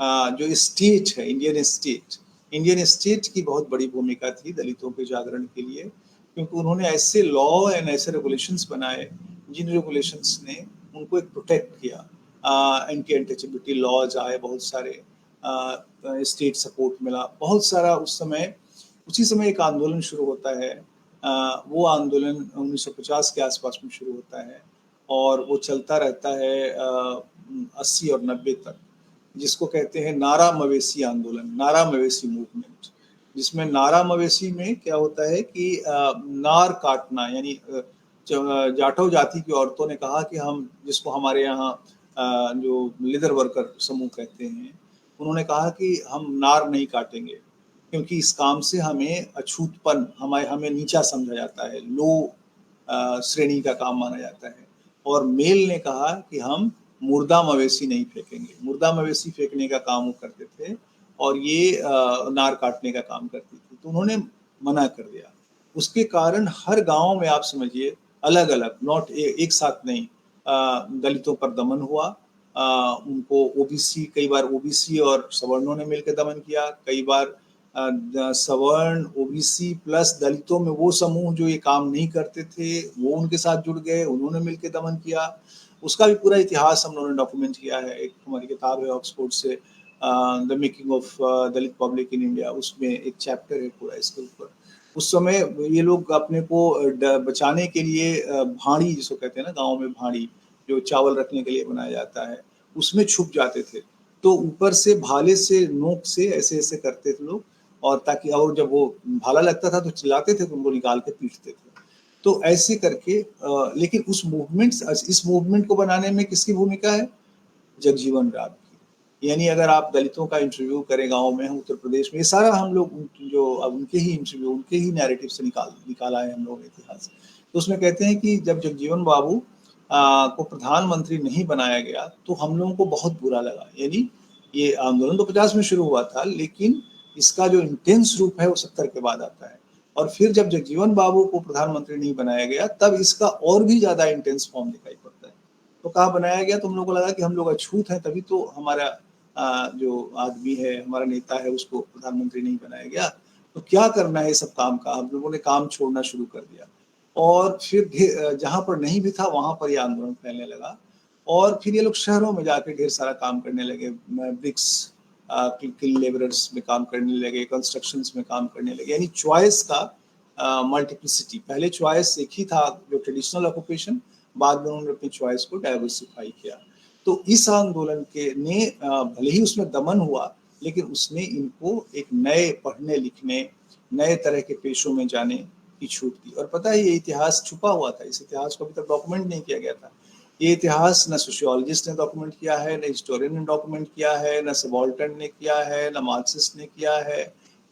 [SPEAKER 3] जो स्टेट है, इंडियन स्टेट की बहुत बड़ी भूमिका थी दलितों के जागरण के लिए, क्योंकि उन्होंने ऐसे लॉ एंड ऐसे रेगुलेशंस बनाए, जिन रेगुलेशंस ने उनको एक प्रोटेक्ट किया। एंटी अनटचेबिलिटी लॉज आए बहुत सारे, स्टेट सपोर्ट मिला बहुत सारा उस समय। उसी समय एक आंदोलन शुरू होता है, वो आंदोलन 1950 के आसपास में शुरू होता है, और वो चलता रहता है 80 और 90 तक, जिसको कहते हैं नारा मवेशी आंदोलन, नारा मवेशी मूवमेंट, जिसमें नारा मवेशी में क्या होता है कि नार काटना, यानी जाटो जाति की औरतों ने कहा कि हम, जिसको हमारे यहाँ जो लेदर वर्कर समूह कहते हैं, उन्होंने कहा कि हम नार नहीं काटेंगे, क्योंकि इस काम से हमें अछूतपन, हमें नीचा समझा जाता है, लो श्रेणी का काम माना जाता है। और मेल ने कहा कि हम मुर्दा मवेशी नहीं फेंकेंगे। मुर्दा मवेशी फेंकने का काम वो करते थे और ये नार काटने का काम करती थी, तो उन्होंने मना कर दिया। उसके कारण हर गांव में आप समझिए अलग अलग, नॉट एक साथ नहीं, दलितों पर दमन हुआ। उनको ओबीसी, कई बार ओबीसी और सवर्णों ने मिलकर दमन किया, कई बार सवर्ण, ओबीसी प्लस दलितों में वो समूह जो ये काम नहीं करते थे वो उनके साथ जुड़ गए, उन्होंने मिलकर दमन किया। उसका भी पूरा इतिहास हम लोगों ने डॉक्यूमेंट किया है। एक हमारी किताब है ऑक्सफोर्ड से, the making of Dalit public in India, उसमें एक चैप्टर है पूरा इसके ऊपर। उस समय ये लोग अपने को बचाने के लिए भाड़ी, जिसको कहते हैं ना गांव में भाड़ी, जो चावल रखने के लिए बनाया जाता है, उसमें छुप जाते थे। तो ऊपर से भाले से, नोक से ऐसे ऐसे करते थे लोग, और ताकि, और जब वो भाला लगता था तो चिल्लाते थे तो उनको निकाल के पीटते थे। तो ऐसे करके लेकिन इस मूवमेंट को बनाने में किसकी भूमिका है? जगजीवन राम की। यानी अगर आप दलितों का इंटरव्यू करें गांव में उत्तर प्रदेश में, ये सारा हम लोग जो अब उनके ही इंटरव्यू, उनके ही नैरेटिव से निकाला है हम लोगों ने इतिहास। तो उसमें कहते हैं कि जब जगजीवन बाबू को प्रधानमंत्री नहीं बनाया गया तो हम लोगों को बहुत बुरा लगा। यानी ये आंदोलन तो 50 में शुरू हुआ था, लेकिन इसका जो इंटेंस रूप है वो 70 के बाद आता है। और फिर जब जगजीवन बाबू को प्रधानमंत्री नहीं बनाया गया तब इसका और भी ज्यादा इंटेंस फॉर्म दिखाई पड़ता है। तो कहा बनाया गया, तो हम लोग को लगा कि हम लोग अछूत हैं, तभी तो हमारा जो आदमी है, हमारा नेता है, उसको प्रधानमंत्री नहीं बनाया गया। तो क्या करना है ये सब काम का? हम लोगों ने काम छोड़ना शुरू कर दिया और फिर जहां पर नहीं भी था वहां पर ये आंदोलन फैलने लगा। और फिर ये लोग शहरों में जाकर ढेर सारा काम करने लगे, ब्रिक्स किल लेबरर्स में काम करने लगे, कंस्ट्रक्शंस में काम करने लगे। यानी चॉइस का मल्टीप्लिसिटी, पहले चॉइस एक ही था जो ट्रेडिशनल ऑक्यूपेशन, बाद में उन्होंने अपनी चॉइस को डाइवर्सिफाई किया। तो इस आंदोलन के ने भले ही उसमें दमन हुआ, लेकिन उसने इनको एक नए पढ़ने लिखने, नए तरह के पेशों में जाने की छूट दी। और पता है ये इतिहास छुपा हुआ था, इस इतिहास को अभी तक डॉक्यूमेंट नहीं किया गया था। ये इतिहास न सोशियोलॉजिस्ट ने डॉक्यूमेंट किया है, न हिस्टोरियन ने डॉक्यूमेंट किया है, न सबाल्टर्न ने किया है, न मार्क्सिस्ट ने किया है,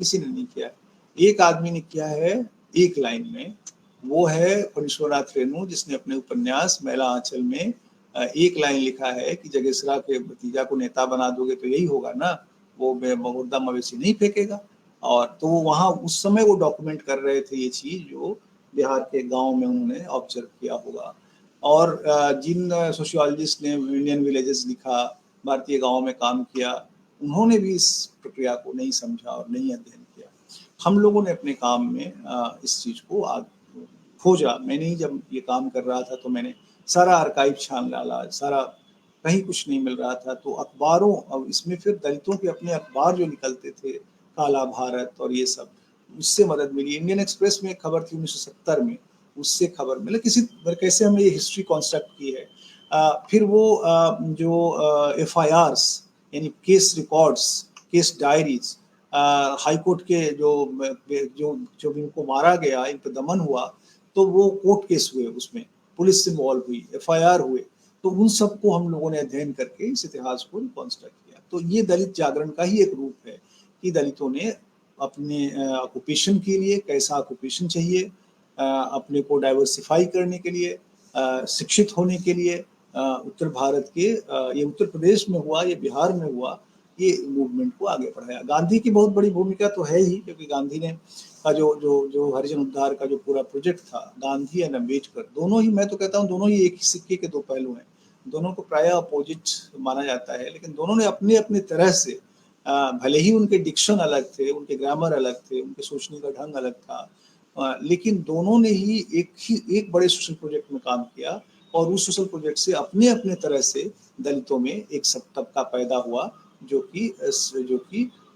[SPEAKER 3] किसी ने नहीं किया है। एक आदमी ने किया है एक लाइन में, वो है फणीश्वरनाथ रेणु, जिसने अपने उपन्यास मैला आंचल में एक लाइन लिखा है कि जगेसरा के भतीजा को नेता बना दोगे तो यही होगा ना, वो मुर्दा मवेशी नहीं फेंकेगा। और तो वो वहां उस समय वो डॉक्यूमेंट कर रहे थे ये चीज जो बिहार के गांव में उन्होंने ऑब्जर्व किया होगा। और जिन सोशियोलॉजिस्ट ने इंडियन विलेजेस लिखा, भारतीय गांव में काम किया, उन्होंने भी इस प्रक्रिया को नहीं समझा और नहीं अध्ययन किया। हम लोगों ने अपने काम में इस चीज को खोजा। मैंने ही जब ये काम कर रहा था तो मैंने सारा आर्काइव छान डाला, सारा, कहीं कुछ नहीं मिल रहा था। तो अखबारों, अब इसमें फिर दलितों के अपने अखबार जो निकलते थे, काला भारत और ये सब, उससे मदद मिली। इंडियन एक्सप्रेस में एक खबर थी 1970 में, उससे खबर मिला, किसी कैसे हमने ये हिस्ट्री कॉन्स्ट्रक्ट की है। फिर वो जो FIRs यानी case records, case diaries, high court के जो इनको मारा गया, इन पर दमन हुआ, तो वो कोर्ट केस हुए, उसमें पुलिस इन्वॉल्व हुई, FIR हुए। तो उन सबको हम लोगों ने अध्ययन करके इस इतिहास को रिकॉन्स्ट्रक्ट किया। तो ये दलित जागरण का ही एक रूप है कि दलितों ने अपने ऑक्यूपेशन के लिए, कैसा ऑक्यूपेशन चाहिए, अपने को डाइवर्सिफाई करने के लिए, शिक्षित होने के लिए, उत्तर भारत के, ये उत्तर प्रदेश में हुआ, ये बिहार में हुआ, ये मूवमेंट को आगे बढ़ाया। गांधी की बहुत बड़ी भूमिका तो है ही, क्योंकि गांधी ने का जो हरिजन उद्धार का जो पूरा प्रोजेक्ट था, गांधी एंड अम्बेडकर दोनों ही, मैं तो कहता हूँ दोनों ही एक ही सिक्के के दो पहलू हैं। दोनों को प्राय अपोजिट माना जाता है, लेकिन दोनों ने अपने अपने तरह से, भले ही उनके डिक्शन अलग थे, उनके ग्रामर अलग थे, उनके सोचने का ढंग अलग था, लेकिन दोनों ने ही एक बड़े सोशल प्रोजेक्ट में काम किया। और उस सोशल प्रोजेक्ट से अपने अपने तरह से दलितों में एक सब तबका पैदा हुआ जो कि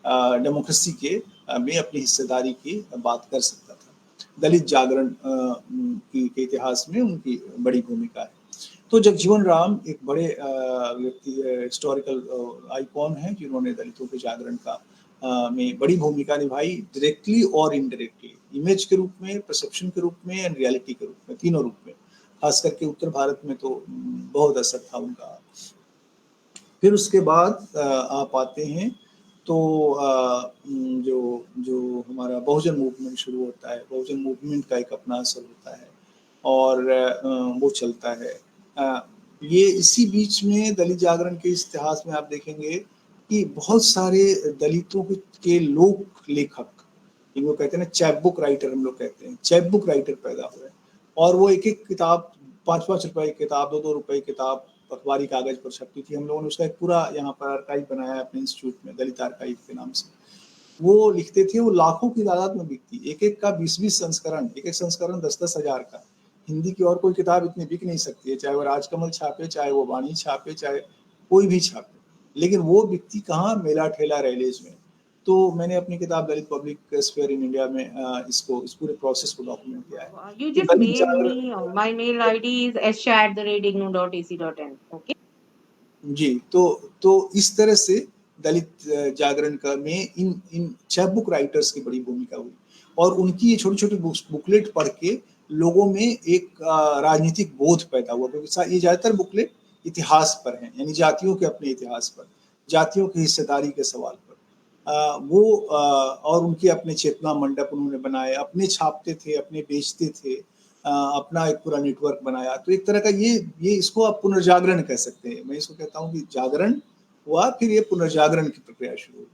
[SPEAKER 3] डेमोक्रेसी के में अपनी हिस्सेदारी की बात कर सकता था। दलित जागरण के इतिहास में उनकी बड़ी भूमिका है। तो जगजीवन राम एक बड़े व्यक्ति, हिस्टोरिकल आइकॉन है, जिन्होंने दलितों के जागरण का में बड़ी भूमिका निभाई, डायरेक्टली और इनडायरेक्टली, इमेज के रूप में, परसेप्शन के रूप में एंड रियलिटी के रूप में, तीनों रूप में। खास करके उत्तर भारत में तो बहुत असर था उनका। फिर उसके बाद आप आते हैं तो जो हमारा बहुजन मूवमेंट शुरू होता है। बहुजन मूवमेंट का एक अपना असर होता है और वो चलता है। ये इसी बीच में दलित जागरण के इतिहास में आप देखेंगे कि बहुत सारे दलितों के लोक लेखक, इनको कहते हैं ना चैप बुक राइटर, हम लोग कहते हैं चैप बुक राइटर पैदा हुए, और वो एक एक किताब 5-5 रुपए की किताब, 2-2 रुपए की किताब अखबारी कागज पर छपती थी। हम लोगों ने उसका एक पूरा यहाँ पर आर्काइव बनाया है अपने इंस्टीट्यूट में, दलित आर्काइव के नाम से। वो लिखते थे, वो लाखों की तादाद में बिकती, एक एक का 20-20 संस्करण, एक एक संस्करण 10-10 हजार का। हिंदी की और कोई किताब इतनी बिक नहीं सकती है, चाहे वो राजकमल छापे, चाहे वो वाणी छापे, चाहे कोई भी छापे, लेकिन वो बिकती कहाँ, मेला ठेला रैलीज में। तो मैंने अपनी किताब दलित पब्लिक स्फीयर इन इंडिया में इसको, इस पूरे प्रोसेस को डॉक्यूमेंट किया है।
[SPEAKER 4] You
[SPEAKER 3] तो
[SPEAKER 4] just
[SPEAKER 3] Dalit
[SPEAKER 4] mailed
[SPEAKER 3] Jagran,
[SPEAKER 4] me. My mail ID is sha@ignou.ac.in. Okay.
[SPEAKER 3] जी, तो इस तरह से दलित जागरण का में इन चैप बुक राइटर्स की बड़ी भूमिका हुई, और उनकी ये छोटी-छोटी बुकलेट पढ़ के लोगों में एक राजनीतिक बोध पैदा हुआ, क्योंकि ये ज़्यादातर बुकलेट इतिहास पर हैं, यानी जातियों के अपने इतिहास पर, जातियों की हिस्सेदारी के सवाल पर। और उनके अपने चेतना मंडप उन्होंने बनाए, अपने छापते थे, अपने बेचते थे, अपना एक पूरा नेटवर्क बनाया। तो एक तरह का ये इसको आप पुनर्जागरण कह सकते हैं। मैं इसको कहता हूँ कि जागरण हुआ, फिर ये पुनर्जागरण की प्रक्रिया शुरू हुई,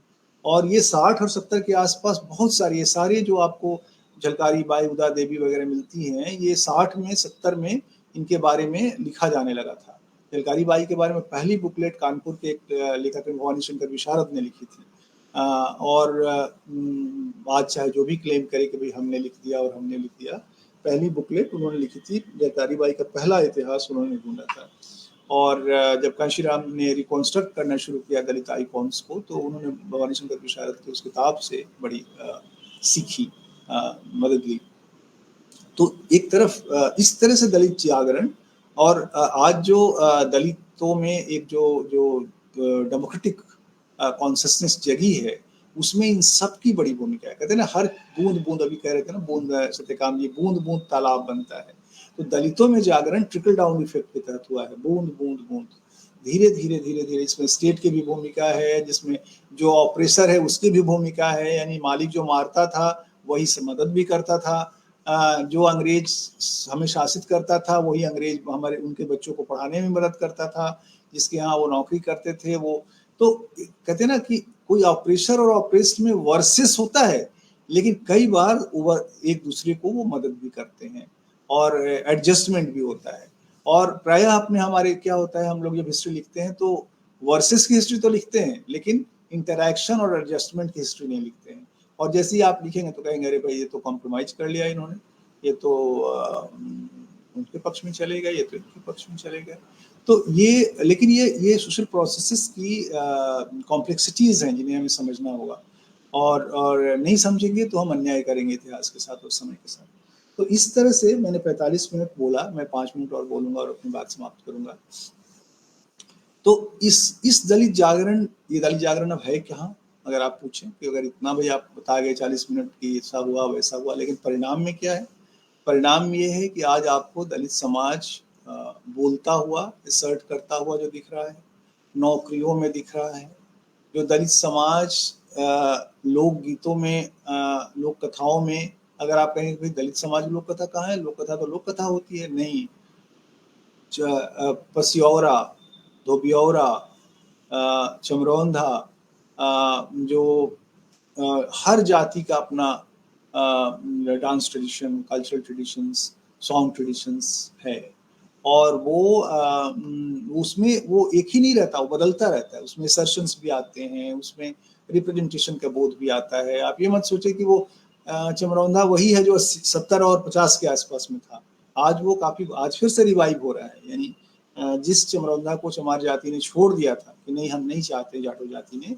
[SPEAKER 3] और ये 60 और 70 के आसपास बहुत सारी, ये सारे जो आपको झलकारी बाई, उदा देवी वगैरह मिलती हैं, ये 60 में 70 में इनके बारे में लिखा जाने लगा था। झलकारी बाई के बारे में पहली बुकलेट कानपुर के एक लेखक भवानी शंकर विशारद ने लिखी थी। और आज चाहे जो भी क्लेम करे कि भाई हमने लिख दिया और हमने लिख दिया, पहली बुकलेट उन्होंने लिखी थी। झलकारी बाई का पहला इतिहास उन्होंने ढूंढा था, और जब कांशीराम ने रिकॉन्स्ट्रक्ट करना शुरू किया दलित आइकॉन्स को, तो उन्होंने भवानी शंकर विशारद की उस किताब से बड़ी सीखी, मदद ली। तो एक तरफ इस तरह से दलित जागरण, और आज जो दलितों में एक जो डेमोक्रेटिक कॉन्सियसनेस जगी है, उसमें इन सब की बड़ी भूमिका है। कहते हैं ना, हर बूंद बूंद, अभी कह रहे थे ना, बूंद सत्यकाम जी, बूंद बूंद तालाब बनता है। तो दलितों में जागरण ट्रिकल डाउन इफेक्ट के तहत हुआ है, बूंद बूंद बूंद, धीरे धीरे धीरे धीरे। इसमें स्टेट की भी भूमिका है, जिसमें जो ऑपरेसर है उसकी भी भूमिका है, यानी मालिक जो मारता था वही से मदद भी करता था, जो अंग्रेज हमें शासित करता था वही अंग्रेज हमारे उनके बच्चों को पढ़ाने में मदद करता था, जिसके यहाँ वो नौकरी करते थे वो। तो कहते हैं ना कि कोई ऑपरेसर और ऑपरेस्ड में वर्सेस होता है, लेकिन कई बार एक दूसरे को वो मदद भी करते हैं, और एडजस्टमेंट भी होता है। और प्रायः अपने हमारे क्या होता है, हम लोग जब हिस्ट्री लिखते हैं तो वर्सेस की हिस्ट्री तो लिखते हैं, लेकिन इंटरैक्शन और एडजस्टमेंट की हिस्ट्री नहीं लिखते हैं। और जैसे ही आप लिखेंगे तो कहेंगे अरे भाई ये तो कॉम्प्रोमाइज कर लिया इन्होंने, ये तो उनके पक्ष में चले गए, ये तो इनके पक्ष में चले गए। तो लेकिन ये सोशल प्रोसेसेस की कॉम्प्लेक्सिटीज हैं जिन्हें हमें समझना होगा, और नहीं समझेंगे तो हम अन्याय करेंगे इतिहास के साथ और समय के साथ। तो इस तरह से मैंने 45 मिनट बोला, मैं 5 मिनट और बोलूंगा और अपनी बात समाप्त करूंगा। तो इस दलित जागरण, ये दलित जागरण अब है क्या, अगर आप पूछें कि अगर इतना भाई आप बता गए 40 मिनट की ऐसा हुआ वैसा हुआ, लेकिन परिणाम में क्या है? परिणाम ये है कि आज आपको दलित समाज बोलता हुआ, असर्ट करता हुआ जो दिख रहा है, नौकरियों में दिख रहा है। जो दलित समाज लोक गीतों में, लोक कथाओं में, अगर आप कहें कि दलित समाज लोक कथा कहाँ है, लोक कथा तो लोक कथा होती है, नहीं। पसियौरा, धोबियौरा, चमरौंधा, जो हर जाति का अपना dance tradition, cultural traditions, song traditions है, और वो उसमें वो एक ही नहीं रहता, वो बदलता रहता है। उसमें सर्शंस भी आते हैं, उसमें रिप्रेजेंटेशन का बोध भी आता है। आप ये मत सोचे कि वो चमरौंधा वही है जो 70 और 50 के आसपास में था। आज वो आज फिर से रिवाइव हो रहा है। यानी जिस चमरौंधा को चमार जाति ने छोड़ दिया था कि नहीं हम नहीं चाहते, जाटो जाति ने,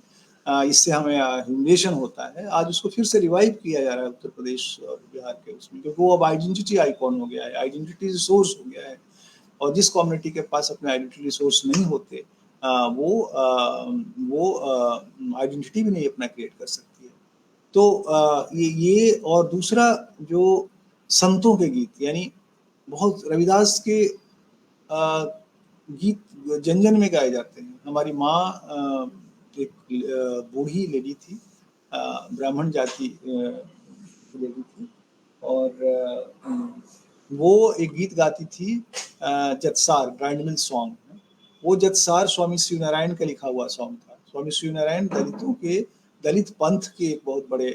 [SPEAKER 3] इससे हमें ह्यूमिलिएशन होता है, आज उसको फिर से रिवाइव किया जा रहा है उत्तर प्रदेश और बिहार के उसमें, क्योंकि वो अब आइडेंटिटी आइकॉन हो गया है, आइडेंटिटी रिसोर्स हो गया है। और जिस कम्युनिटी के पास अपने आइडेंटिटी रिसोर्स नहीं होते, वो आइडेंटिटी भी नहीं अपना क्रिएट कर सकती है। तो ये और दूसरा जो संतों के गीत, यानी बहुत रविदास के गीत जन जन में गाए जाते हैं। हमारी माँ एक बूढ़ी लेडी थी, ब्राह्मण जाति लेडी थी, और वो एक गीत गाती थी जतसार, ग्रैंडमिल सॉन्ग। वो जतसार स्वामी शिवनारायण का लिखा हुआ सॉन्ग था। स्वामी शिवनारायण दलितों के, दलित पंथ के एक बहुत बड़े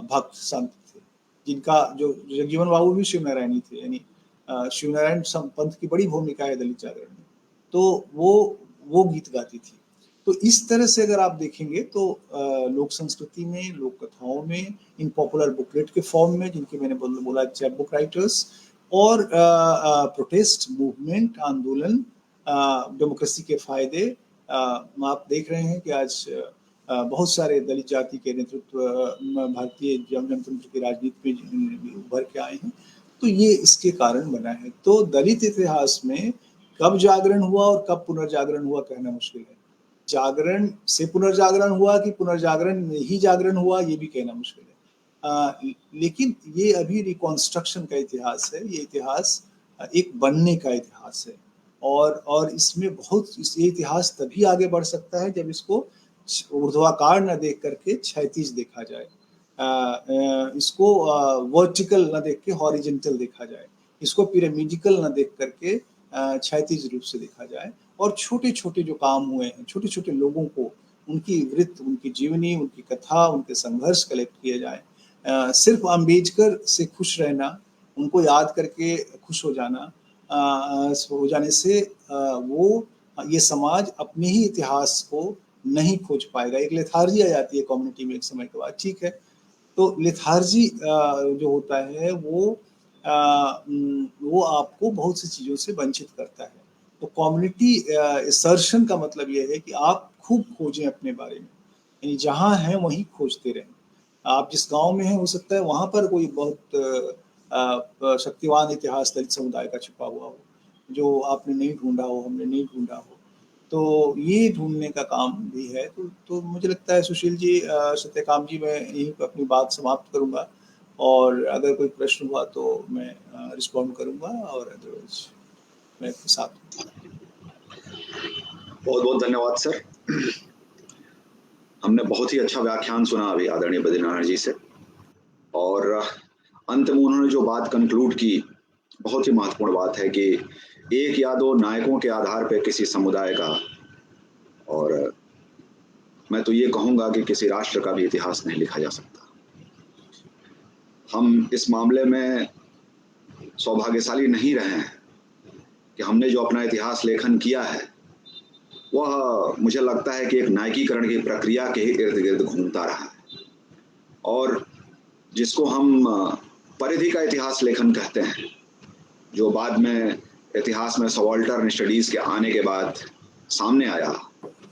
[SPEAKER 3] भक्त संत थे, जिनका जो जगजीवन बाबू भी शिवनारायणी थे, यानी शिवनारायण पंथ की बड़ी भूमिका है दलित जागरण में। तो वो गीत गाती थी। तो इस तरह से अगर आप देखेंगे तो लोक संस्कृति में, लोक कथाओं में, इन पॉपुलर बुकलेट के फॉर्म में, जिनके मैंने बोला चैप बुक राइटर्स, और प्रोटेस्ट मूवमेंट, आंदोलन, डेमोक्रेसी के फायदे, आप देख रहे हैं कि आज बहुत सारे दलित जाति के नेतृत्व भारतीय जनतंत्र की राजनीति में उभर के आए हैं। तो ये इसके कारण बना है। तो दलित इतिहास में कब जागरण हुआ और कब पुनर्जागरण हुआ कहना मुश्किल है। जागरण से पुनर्जागरण हुआ कि पुनर्जागरण में ही जागरण हुआ, ये भी कहना मुश्किल है। लेकिन ये अभी रिकॉन्स्ट्रक्शन का इतिहास है, ये इतिहास एक बनने का इतिहास है। और इसमें बहुत, ये इतिहास तभी आगे बढ़ सकता है जब इसको ऊर्ध्वाकार न देख करके क्षैतिज देखा जाए, इसको वर्टिकल न देख के हॉरिजेंटल देखा जाए, इसको पिरामिडिकल न देख करके क्षैतिज रूप से देखा जाए। और छोटे छोटे जो काम हुए हैं, छोटे छोटे लोगों को, उनकी वृत्त, उनकी जीवनी, उनकी कथा, उनके संघर्ष कलेक्ट किए जाए। सिर्फ अम्बेडकर से खुश रहना, उनको याद करके खुश हो जाने से वो, ये समाज अपने ही इतिहास को नहीं खोज पाएगा। एक लेथार्जी आ जाती है कम्युनिटी में एक समय के बाद, ठीक है। तो लेथार्जी जो होता है वो आपको बहुत सी चीज़ों से वंचित करता है। तो कम्युनिटी असर्शन का मतलब ये है कि आप खूब खोजें अपने बारे में, यानी जहाँ हैं वहीं खोजते रहें। आप जिस गांव में हैं, हो सकता है वहाँ पर कोई बहुत शक्तिवान इतिहास दलित समुदाय का छुपा हुआ हो, जो आपने नहीं ढूंढा हो, हमने नहीं ढूंढा हो। तो ये ढूंढने का काम भी है। तो मुझे लगता है सुशील जी, सत्यकाम जी, मैं यहीं पर अपनी बात समाप्त करूँगा, और अगर कोई प्रश्न हुआ तो मैं रिस्पॉन्ड करूँगा, और अदरवाइज मैं आपके साथ हूँ।
[SPEAKER 1] बहुत बहुत धन्यवाद सर। हमने बहुत ही अच्छा व्याख्यान सुना अभी आदरणीय बद्रीनारायण जी से, और अंत में उन्होंने जो बात कंक्लूड की, बहुत ही महत्वपूर्ण बात है कि एक या दो नायकों के आधार पर किसी समुदाय का, और मैं तो ये कहूँगा कि किसी राष्ट्र का भी इतिहास नहीं लिखा जा सकता। हम इस मामले में सौभाग्यशाली नहीं रहे हैं कि हमने जो अपना इतिहास लेखन किया है, वह मुझे लगता है कि एक नायकीकरण की प्रक्रिया के ही इर्द गिर्द घूमता रहा है, और जिसको हम परिधि का इतिहास लेखन कहते हैं, जो बाद में इतिहास में सबाल्टर्न स्टडीज के आने के बाद सामने आया,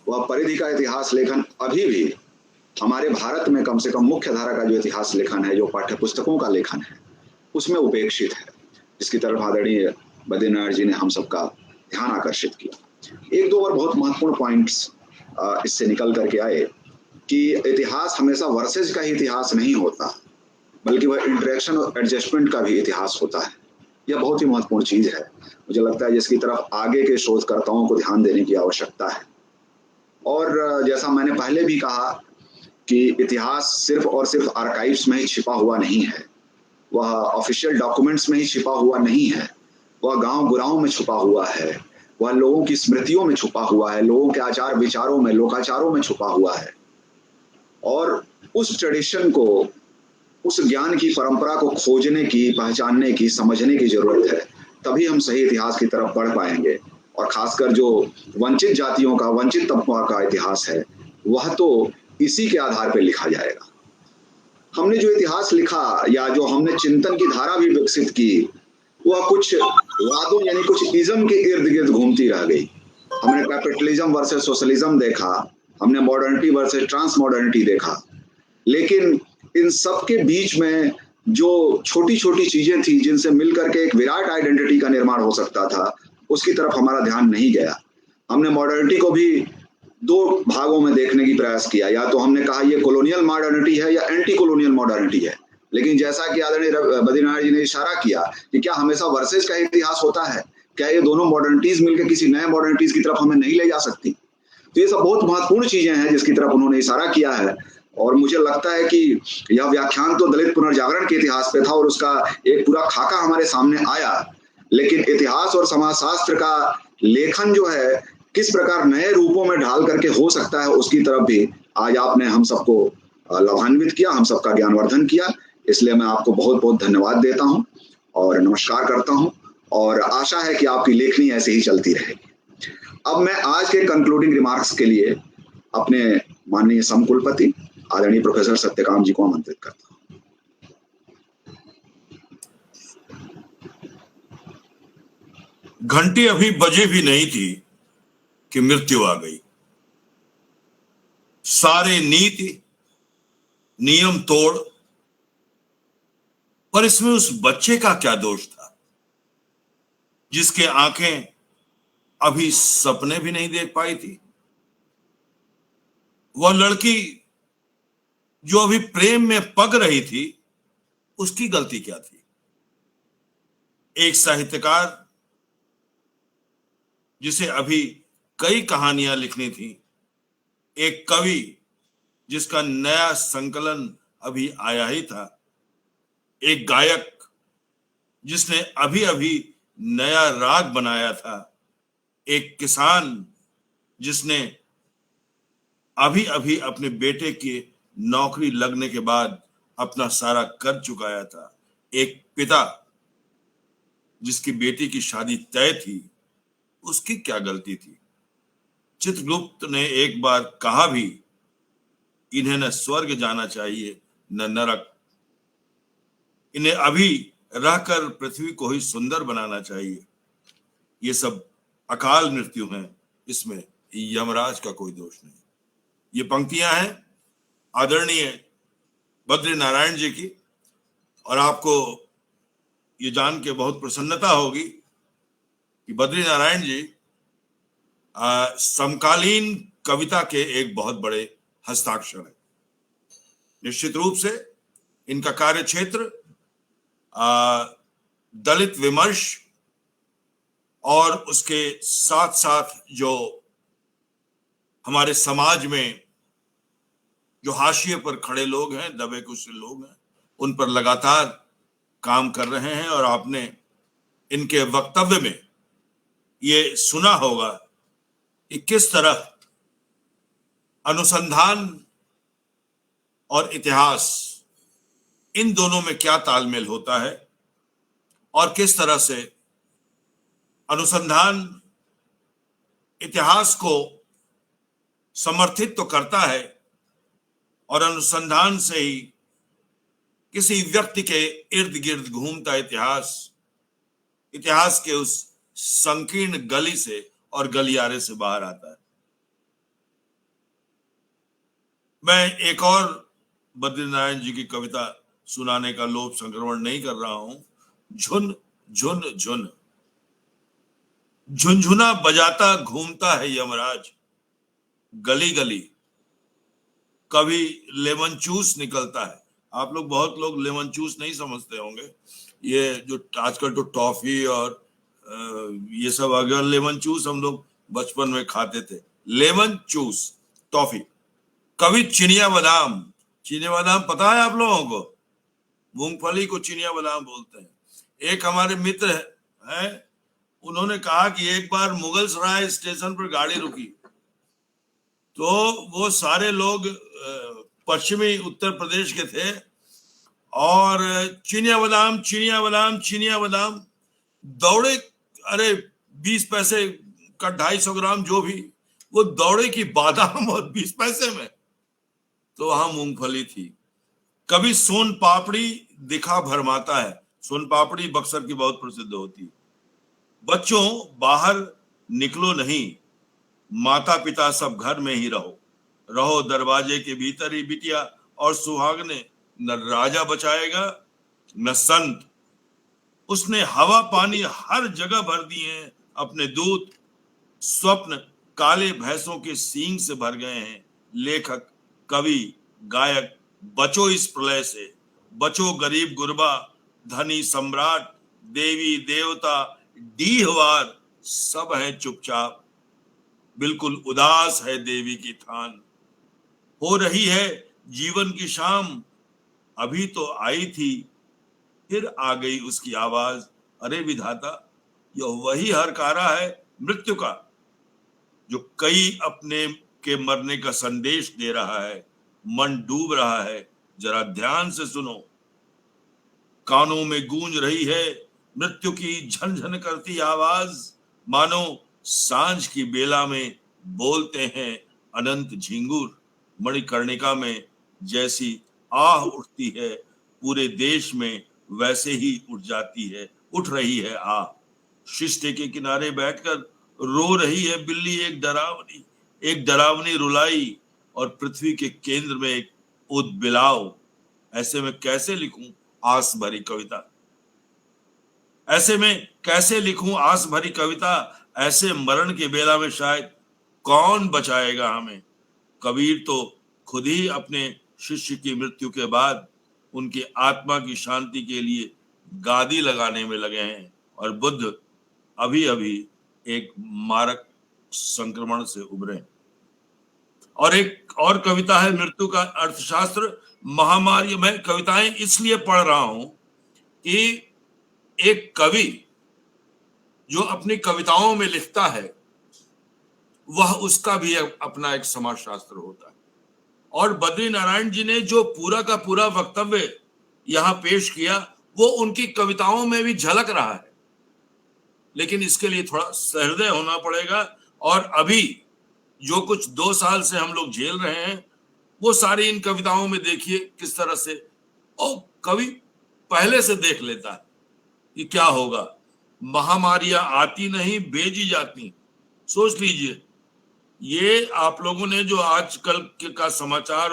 [SPEAKER 1] वह परिधि का इतिहास लेखन अभी भी हमारे भारत में कम से कम मुख्य धारा का जो इतिहास लेखन है, जो पाठ्य पुस्तकों का लेखन है, उसमें उपेक्षित है, जिसकी तरफ आदरणीय बद्रीनारायण जी ने हम सबका ध्यान आकर्षित किया। एक दो और बहुत महत्वपूर्ण पॉइंट्स इससे निकल करके आए कि इतिहास हमेशा वर्सेज का ही इतिहास नहीं होता, बल्कि वह इंटरेक्शन और एडजस्टमेंट का भी इतिहास होता है। यह बहुत ही महत्वपूर्ण चीज है, मुझे लगता है जिसकी तरफ आगे के शोधकर्ताओं को ध्यान देने की आवश्यकता है। और जैसा मैंने पहले भी कहा कि इतिहास सिर्फ और सिर्फ आर्काइव्स में ही छिपा हुआ नहीं है, वह ऑफिशियल डॉक्यूमेंट्स में ही छिपा हुआ नहीं है, वह गांव गुराओं में छुपा हुआ है, वह लोगों की स्मृतियों में छुपा हुआ है, लोगों के आचार विचारों में, लोकाचारों में छुपा हुआ है। और उस ट्रेडिशन को, उस ज्ञान की परंपरा को खोजने की, पहचानने की, समझने की जरूरत है, तभी हम सही इतिहास की तरफ बढ़ पाएंगे। और खासकर जो वंचित जातियों का, वंचित तबकों का इतिहास है, वह तो इसी के आधार पर लिखा जाएगा। हमने जो इतिहास लिखा, या जो हमने चिंतन की धारा भी विकसित की, वह कुछ वादों यानी कुछ इज्म के इर्द गिर्द घूमती रह गई। हमने कैपिटलिज्म वर्सेस सोशलिज्म देखा, हमने मॉडर्निटी वर्सेस ट्रांस मॉडर्निटी देखा, लेकिन इन सब के बीच में जो छोटी छोटी चीजें थी, जिनसे मिलकर के एक विराट आइडेंटिटी का निर्माण हो सकता था, उसकी तरफ हमारा ध्यान नहीं गया। हमने मॉडर्निटी को भी दो भागों में देखने की प्रयास किया, या तो हमने कहा ये कॉलोनियल मॉडर्निटी है या एंटी कॉलोनियल मॉडर्निटी है। लेकिन जैसा कि आदरणीय बद्रीनारायण जी ने इशारा किया कि क्या हमेशा वर्सेज का इतिहास होता है, क्या ये दोनों मॉडर्निटीज मिलकर किसी नए मॉडर्निटीज की तरफ हमें नहीं ले जा सकती? तो ये सब बहुत महत्वपूर्ण चीजें हैं जिसकी तरफ उन्होंने इशारा किया है, और मुझे लगता है कि यह व्याख्यान तो दलित पुनर्जागरण के इतिहास पे था और उसका एक पूरा खाका हमारे सामने आया, लेकिन इतिहास और समाजशास्त्र का लेखन जो है किस प्रकार नए रूपों में ढाल करके हो सकता है, उसकी तरफ भी आज आपने हम सबको लाभान्वित किया, हम सबका ज्ञानवर्धन किया। इसलिए मैं आपको बहुत बहुत धन्यवाद देता हूं और नमस्कार करता हूं और आशा है कि आपकी लेखनी ऐसे ही चलती रहेगी। अब मैं आज के कंक्लूडिंग रिमार्क्स के लिए अपने माननीय समकुलपति आदरणीय प्रोफेसर सत्यकाम जी को आमंत्रित करता हूं।
[SPEAKER 5] घंटी अभी बजे भी नहीं थी कि मृत्यु आ गई। सारे नीति नियम तोड़, पर इसमें उस बच्चे का क्या दोष था जिसके आंखें अभी सपने भी नहीं देख पाई थी? वह लड़की जो अभी प्रेम में पग रही थी, उसकी गलती क्या थी? एक साहित्यकार जिसे अभी कई कहानियां लिखनी थी, एक कवि जिसका नया संकलन अभी आया ही था, एक गायक जिसने अभी अभी नया राग बनाया था, एक किसान जिसने अभी अभी अपने बेटे की नौकरी लगने के बाद अपना सारा कर्ज चुकाया था, एक पिता जिसकी बेटी की शादी तय थी, उसकी क्या गलती थी? चित्रगुप्त ने एक बार कहा भी, इन्हें न स्वर्ग जाना चाहिए न नरक, इन्हें अभी रहकर पृथ्वी को ही सुंदर बनाना चाहिए। ये सब अकाल मृत्यु हैं, इसमें यमराज का कोई दोष नहीं। ये पंक्तियां हैं आदरणीय बद्री नारायण जी की, और आपको ये जान के बहुत प्रसन्नता होगी कि बद्री नारायण जी समकालीन कविता के एक बहुत बड़े हस्ताक्षर है। निश्चित रूप से इनका कार्य क्षेत्र दलित विमर्श और उसके साथ साथ जो हमारे समाज में जो हाशिए पर खड़े लोग हैं, दबे कुचले लोग हैं, उन पर लगातार काम कर रहे हैं। और आपने इनके वक्तव्य में ये सुना होगा कि किस तरह अनुसंधान और इतिहास, इन दोनों में क्या तालमेल होता है और किस तरह से अनुसंधान इतिहास को समर्थित तो करता है और अनुसंधान से ही किसी व्यक्ति के इर्द गिर्द घूमता इतिहास के उस संकीर्ण गली से और गलियारे से बाहर आता है। मैं एक और बद्रीनारायण जी की कविता सुनाने का लोभ संक्रमण नहीं कर रहा हूं। झुन झुन झुन, झुनझुना बजाता घूमता है यमराज, गली गली कभी लेमन चूस निकलता है। आप लोग, बहुत लोग लेमन चूस नहीं समझते होंगे, ये जो आजकल तो टॉफी और ये सब आ गया। लेमन चूस हम लोग बचपन में खाते थे, लेमन चूस टॉफी। कभी चिनिया बादाम, चिनिया बादाम पता है आप लोगों को? मूंगफली को चिनिया बादाम बोलते हैं। एक हमारे मित्र है, उन्होंने कहा कि एक बार मुगल सराय स्टेशन पर गाड़ी रुकी तो वो सारे लोग पश्चिमी उत्तर प्रदेश के थे और चिनिया बादाम चिनिया बादाम चिनिया बादाम दौड़े। अरे 20 पैसे का 250 ग्राम जो भी, वो दौड़े की बादाम और 20 पैसे में, तो वहां मूंगफली थी। कभी सोन पापड़ी दिखा भरमाता है। सोन पापड़ी बक्सर की बहुत प्रसिद्ध होती है। बच्चों बाहर निकलो नहीं, माता पिता सब घर में ही रहो, रहो दरवाजे के भीतर ही बिटिया और सुहागने, न राजा बचाएगा न संत। उसने हवा पानी हर जगह भर दिए हैं अपने दूत, स्वप्न काले भैंसों के सींग से भर गए हैं। लेखक कवि गायक, बचो इस प्रलय से, बचो गरीब गुरबा, धनी सम्राट, देवी देवता डीहवार, सब हैं चुपचाप, बिल्कुल उदास है देवी की थान। हो रही है जीवन की शाम अभी तो आई थी, फिर आ गई उसकी आवाज। अरे विधाता, यह वही हरकारा है मृत्यु का, जो कई अपने के मरने का संदेश दे रहा है। मन डूब रहा है, जरा ध्यान से सुनो। कानों में गूंज रही है मृत्यु की झनझन करती आवाज, मानो सांझ की बेला में बोलते हैं अनंत झिंगुर। मणिकर्णिका में जैसी आह उठती है, पूरे देश में वैसे ही उठ रही है आह। शिष्टे के किनारे बैठकर रो रही है बिल्ली एक डरावनी रुलाई, और पृथ्वी के केंद्र में एक उद्बिलाव। ऐसे में कैसे लिखूं आस भरी कविता, ऐसे में कैसे लिखूं आस भरी कविता। ऐसे मरण के बेला में शायद कौन बचाएगा हमें। कबीर तो खुद ही अपने शिष्य की मृत्यु के बाद उनकी आत्मा की शांति के लिए गादी लगाने में लगे हैं, और बुद्ध अभी अभी एक मारक संक्रमण से उभरे। और एक और कविता है मृत्यु का अर्थशास्त्र महामारी। मैं कविताएं इसलिए पढ़ रहा हूं कि एक कवि जो अपनी कविताओं में लिखता है, वह उसका भी अपना एक समाज शास्त्र होता है। और बद्री नारायण जी ने जो पूरा का पूरा वक्तव्य यहां पेश किया, वो उनकी कविताओं में भी झलक रहा है। लेकिन इसके लिए थोड़ा सहृदय होना पड़ेगा। और अभी जो कुछ 2 साल से हम लोग झेल रहे हैं, वो सारी इन कविताओं में देखिए किस तरह से कवि पहले से देख लेता है कि क्या होगा। महामारियां आती नहीं भेजी जाती। सोच लीजिए, ये आप लोगों ने जो आजकल का समाचार,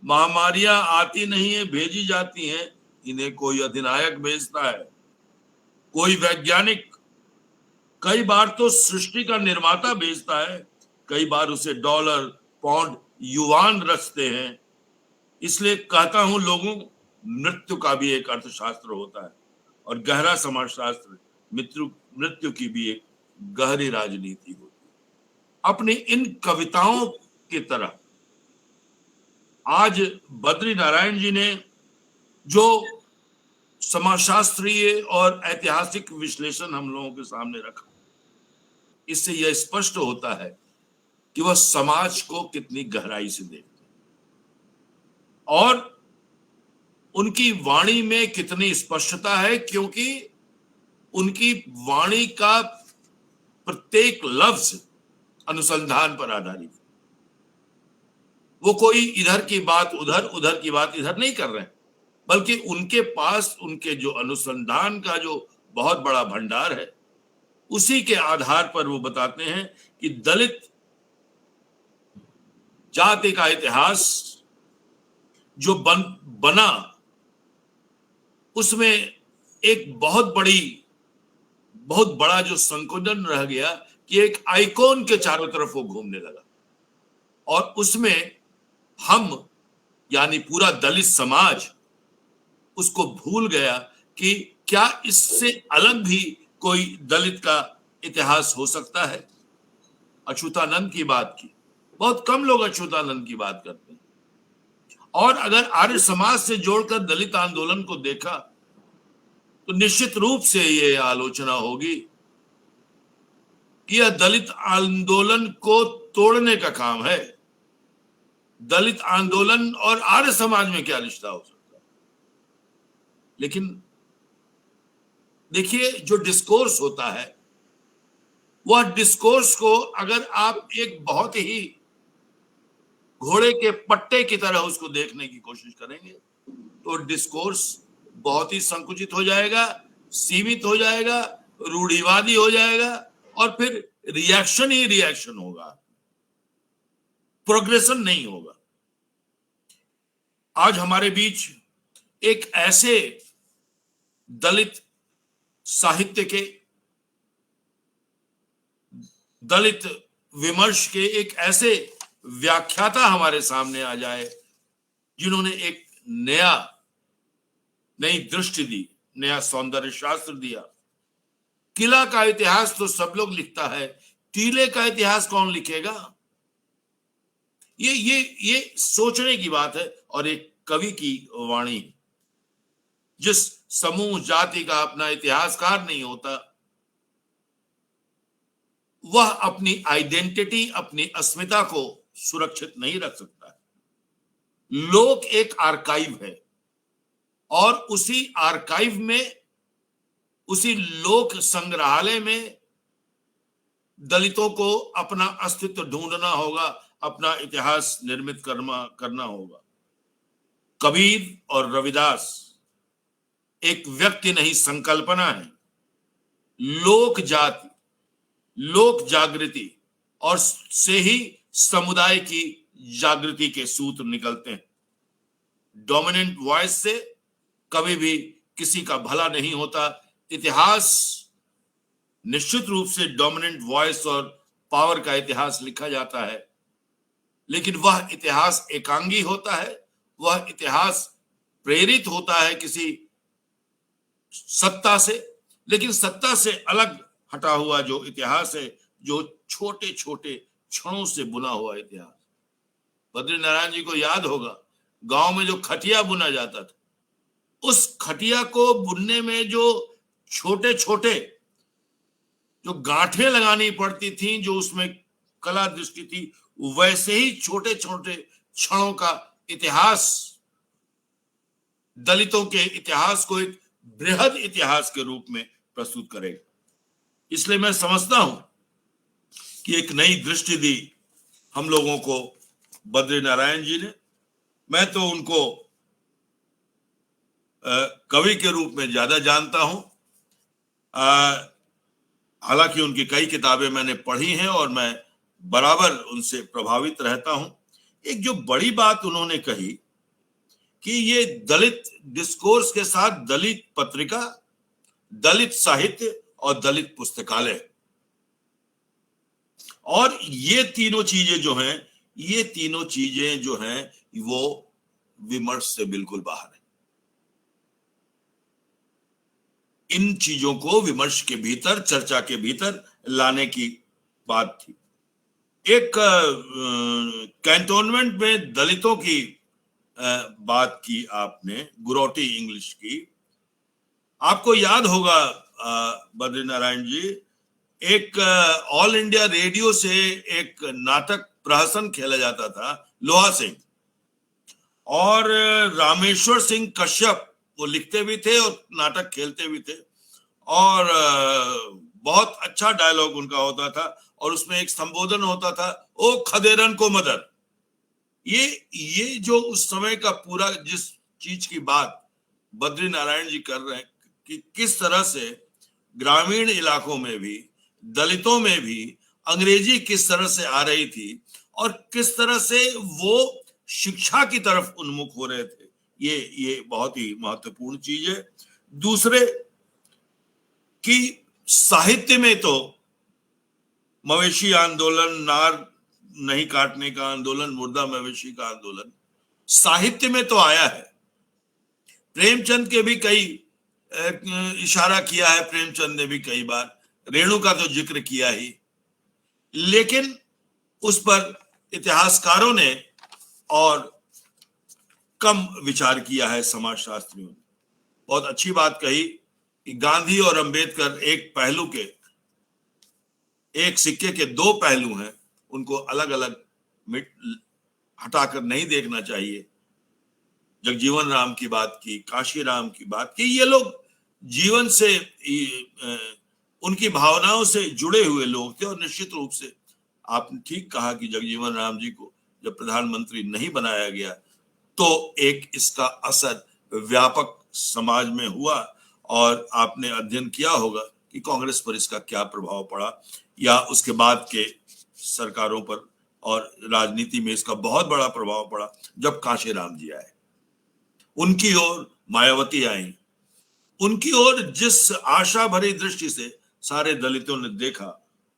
[SPEAKER 5] महामारियां आती नहीं है भेजी जाती हैं, इन्हें कोई अधिनायक भेजता है, कोई वैज्ञानिक, कई बार तो सृष्टि का निर्माता भेजता है, कई बार उसे डॉलर पाउंड युवान रचते हैं। इसलिए कहता हूं लोगों, मृत्यु का भी एक अर्थशास्त्र होता है और गहरा समाजशास्त्र। मृत्यु की भी एक गहरी राजनीति होती है। अपनी इन कविताओं की तरह आज बद्री नारायण जी ने जो समाजशास्त्रीय और ऐतिहासिक विश्लेषण हम लोगों के सामने रखा, इससे यह स्पष्ट होता है कि वह समाज को कितनी गहराई से देखते हैं और उनकी वाणी में कितनी स्पष्टता है, क्योंकि उनकी वाणी का प्रत्येक लफ्ज अनुसंधान पर आधारित है। वो कोई इधर की बात उधर, उधर की बात इधर नहीं कर रहे हैं, बल्कि उनके पास उनके जो अनुसंधान का जो बहुत बड़ा भंडार है, उसी के आधार पर वो बताते हैं कि दलित जाति का इतिहास जो बना, उसमें एक बहुत बड़ा जो संकुचन रह गया कि एक आइकॉन के चारों तरफ वो घूमने लगा, और उसमें हम यानी पूरा दलित समाज उसको भूल गया कि क्या इससे अलग भी कोई दलित का इतिहास हो सकता है। अच्युतानंद की बात की, बहुत कम लोग अच्युतानंद की बात करते हैं, और अगर आर्य समाज से जोड़कर दलित आंदोलन को देखा तो निश्चित रूप से ये आलोचना होगी कि यह दलित आंदोलन को तोड़ने का काम है। दलित आंदोलन और आर्य समाज में क्या रिश्ता हो सकता है। लेकिन देखिए, जो डिस्कोर्स होता है, वह डिस्कोर्स को अगर आप एक बहुत ही घोड़े के पट्टे की तरह उसको देखने की कोशिश करेंगे तो डिस्कोर्स बहुत ही संकुचित हो जाएगा, सीमित हो जाएगा, रूढ़िवादी हो जाएगा, और फिर रिएक्शन ही रिएक्शन होगा, प्रोग्रेशन नहीं होगा। आज हमारे बीच एक ऐसे दलित साहित्य के, दलित विमर्श के एक ऐसे व्याख्याता हमारे सामने आ जाए जिन्होंने एक नई दृष्टि दी, नया सौंदर्य शास्त्र दिया। किला का इतिहास तो सब लोग लिखता है, टीले का इतिहास कौन लिखेगा। ये सोचने की बात है और एक कवि की वाणी। जिस समूह जाति का अपना इतिहासकार नहीं होता, वह अपनी आइडेंटिटी, अपनी अस्मिता को सुरक्षित नहीं रख सकता है। लोक एक आर्काइव है और उसी आर्काइव में, उसी लोक संग्रहालय में दलितों को अपना अस्तित्व ढूंढना होगा, अपना इतिहास निर्मित करना होगा। कबीर और रविदास एक व्यक्ति नहीं, संकल्पना है। लोक जाति, लोक जागृति और से ही समुदाय की जागृति के सूत्र निकलते हैं। डोमिनेंट वॉइस से कभी भी किसी का भला नहीं होता। इतिहास निश्चित रूप से डोमिनेंट वॉइस और पावर का इतिहास लिखा जाता है, लेकिन वह इतिहास एकांगी होता है, वह इतिहास प्रेरित होता है किसी सत्ता से, लेकिन सत्ता से अलग हटा हुआ जो इतिहास है, जो छोटे छोटे क्षणों से बुना हुआ इतिहास। बद्रीनारायण जी को याद होगा, गांव में जो खटिया बुना जाता था, उस खटिया को बुनने में जो छोटे छोटे जो गांठें लगानी पड़ती थी, जो उसमें कला दृष्टि थी, वैसे ही छोटे छोटे क्षणों का इतिहास दलितों के इतिहास को एक बृहद इतिहास के रूप में प्रस्तुत करेगा। इसलिए मैं समझता हूं कि एक नई दृष्टि दी हम लोगों को बद्रीनारायण जी ने। मैं तो उनको कवि के रूप में ज्यादा जानता हूं, हालांकि उनकी कई किताबें मैंने पढ़ी हैं और मैं बराबर उनसे प्रभावित रहता हूं। एक जो बड़ी बात उन्होंने कही कि ये दलित डिस्कोर्स के साथ दलित पत्रिका, दलित साहित्य और दलित पुस्तकालय, और ये तीनों चीजें जो हैं, ये तीनों चीजें जो हैं वो विमर्श से बिल्कुल बाहर है। इन चीजों को विमर्श के भीतर, चर्चा के भीतर लाने की बात थी। एक कैंटोनमेंट में दलितों की बात की आपने, गुरौटी इंग्लिश की। आपको याद होगा बद्रीनारायण जी, एक ऑल इंडिया रेडियो से एक नाटक प्रहसन खेला जाता था, लोहा सिंह, और रामेश्वर सिंह कश्यप वो लिखते भी थे और नाटक खेलते भी थे, और बहुत अच्छा डायलॉग उनका होता था, और उसमें एक संबोधन होता था, ओ खदेरन को मदर। ये जो उस समय का पूरा जिस चीज की बात बद्रीनारायण जी कर रहे हैं कि किस तरह से ग्रामीण इलाकों में भी, दलितों में भी अंग्रेजी किस तरह से आ रही थी और किस तरह से वो शिक्षा की तरफ उन्मुख हो रहे थे, ये बहुत ही महत्वपूर्ण चीज है। दूसरे कि साहित्य में तो मवेशी आंदोलन, नार नहीं काटने का आंदोलन, मुर्दा मवेशी का आंदोलन साहित्य में तो आया है। प्रेमचंद के भी कई इशारा किया है, प्रेमचंद ने भी कई बार, रेणु का तो जिक्र किया ही, लेकिन उस पर इतिहासकारों ने और कम विचार किया है समाजशास्त्रियों ने। बहुत अच्छी बात कही कि गांधी और अंबेडकर एक पहलू के, एक सिक्के के दो पहलू हैं, उनको अलग अलग हटाकर नहीं देखना चाहिए। जगजीवन राम की बात की, काशी राम की बात की, ये लोग जीवन से, उनकी भावनाओं से जुड़े हुए लोग थे, और निश्चित रूप से आपने ठीक कहा कि जगजीवन राम जी को जब प्रधानमंत्री नहीं बनाया गया तो एक इसका असर व्यापक समाज में हुआ, और आपने अध्ययन किया होगा कि कांग्रेस पर इसका क्या प्रभाव पड़ा, या उसके बाद के सरकारों पर और राजनीति में इसका बहुत बड़ा प्रभाव पड़ा। जब कांशीराम जी आए, उनकी ओर मायावती आई, उनकी ओर जिस आशा भरी दृष्टि से सारे दलितों ने देखा,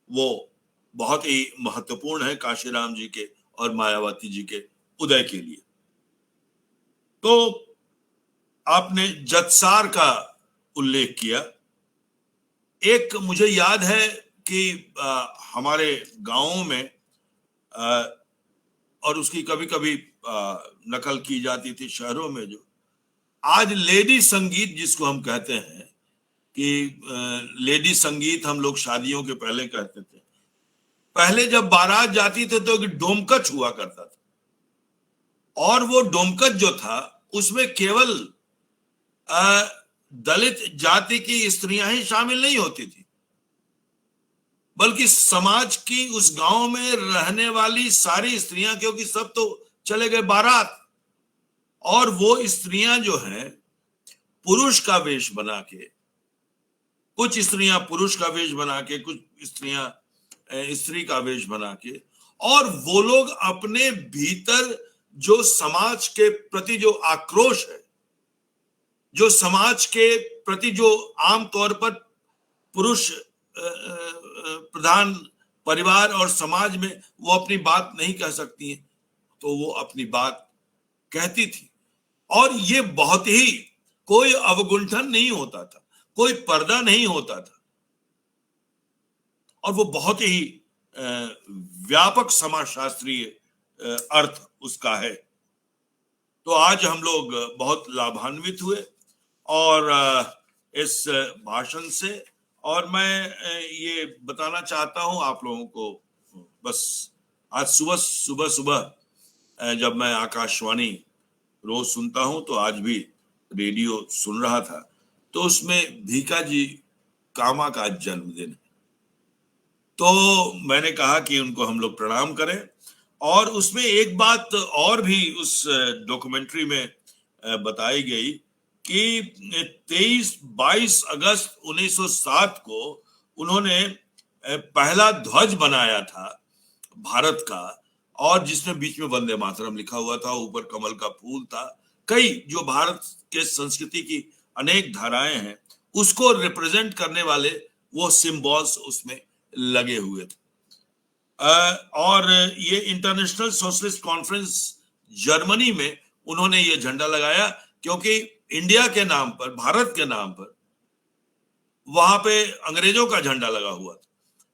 [SPEAKER 5] वो बहुत ही महत्वपूर्ण है कांशीराम जी के और मायावती जी के उदय के लिए। तो आपने जत्सार का उल्लेख किया। एक मुझे याद है कि हमारे गांवों में और उसकी कभी कभी नकल की जाती थी शहरों में। जो आज लेडी संगीत जिसको हम कहते हैं कि लेडी संगीत हम लोग शादियों के पहले कहते थे। पहले जब बारात जाती थी तो डोमकच हुआ करता था, और वो डोमकच जो था उसमें केवल दलित जाति की स्त्रियां ही शामिल नहीं होती थी, बल्कि समाज की उस गांव में रहने वाली सारी स्त्रियां, क्योंकि सब तो चले गए बारात, और वो स्त्रियां जो हैं पुरुष का वेश बना के, कुछ स्त्रियां पुरुष का वेश बना के, कुछ स्त्रियां स्त्री का वेश बना के, और वो लोग अपने भीतर जो समाज के प्रति जो आक्रोश है, जो समाज के प्रति जो आमतौर पर पुरुष प्रधान परिवार और समाज में वो अपनी बात नहीं कह सकती हैं, तो वो अपनी बात कहती थी। और ये बहुत ही, कोई अवगुंठन नहीं होता था, कोई पर्दा नहीं होता था, और वो बहुत ही व्यापक समाजशास्त्रीय अर्थ उसका है। तो आज हम लोग बहुत लाभान्वित हुए और इस भाषण से, और मैं ये बताना चाहता हूं आप लोगों को, बस आज सुबह जब मैं आकाशवाणी रोज सुनता हूं, तो आज भी रेडियो सुन रहा था, तो उसमें भीकाजी कामा का जन्मदिन है। तो मैंने कहा कि उनको हम लोग प्रणाम करें, और उसमें एक बात और भी उस डॉक्यूमेंट्री में बताई गई कि 22 अगस्त 1907 को उन्होंने पहला ध्वज बनाया था भारत का, और जिसमें बीच में वंदे मातरम लिखा हुआ था, ऊपर कमल का फूल था। कई जो भारत के संस्कृति की अनेक धाराएं हैं उसको रिप्रेजेंट करने वाले वो सिंबल्स उसमें लगे हुए थे। और ये इंटरनेशनल सोशलिस्ट कॉन्फ्रेंस जर्मनी में उन्होंने ये झंडा लगाया, क्योंकि इंडिया के नाम पर, भारत के नाम पर वहां पे अंग्रेजों का झंडा लगा हुआ था।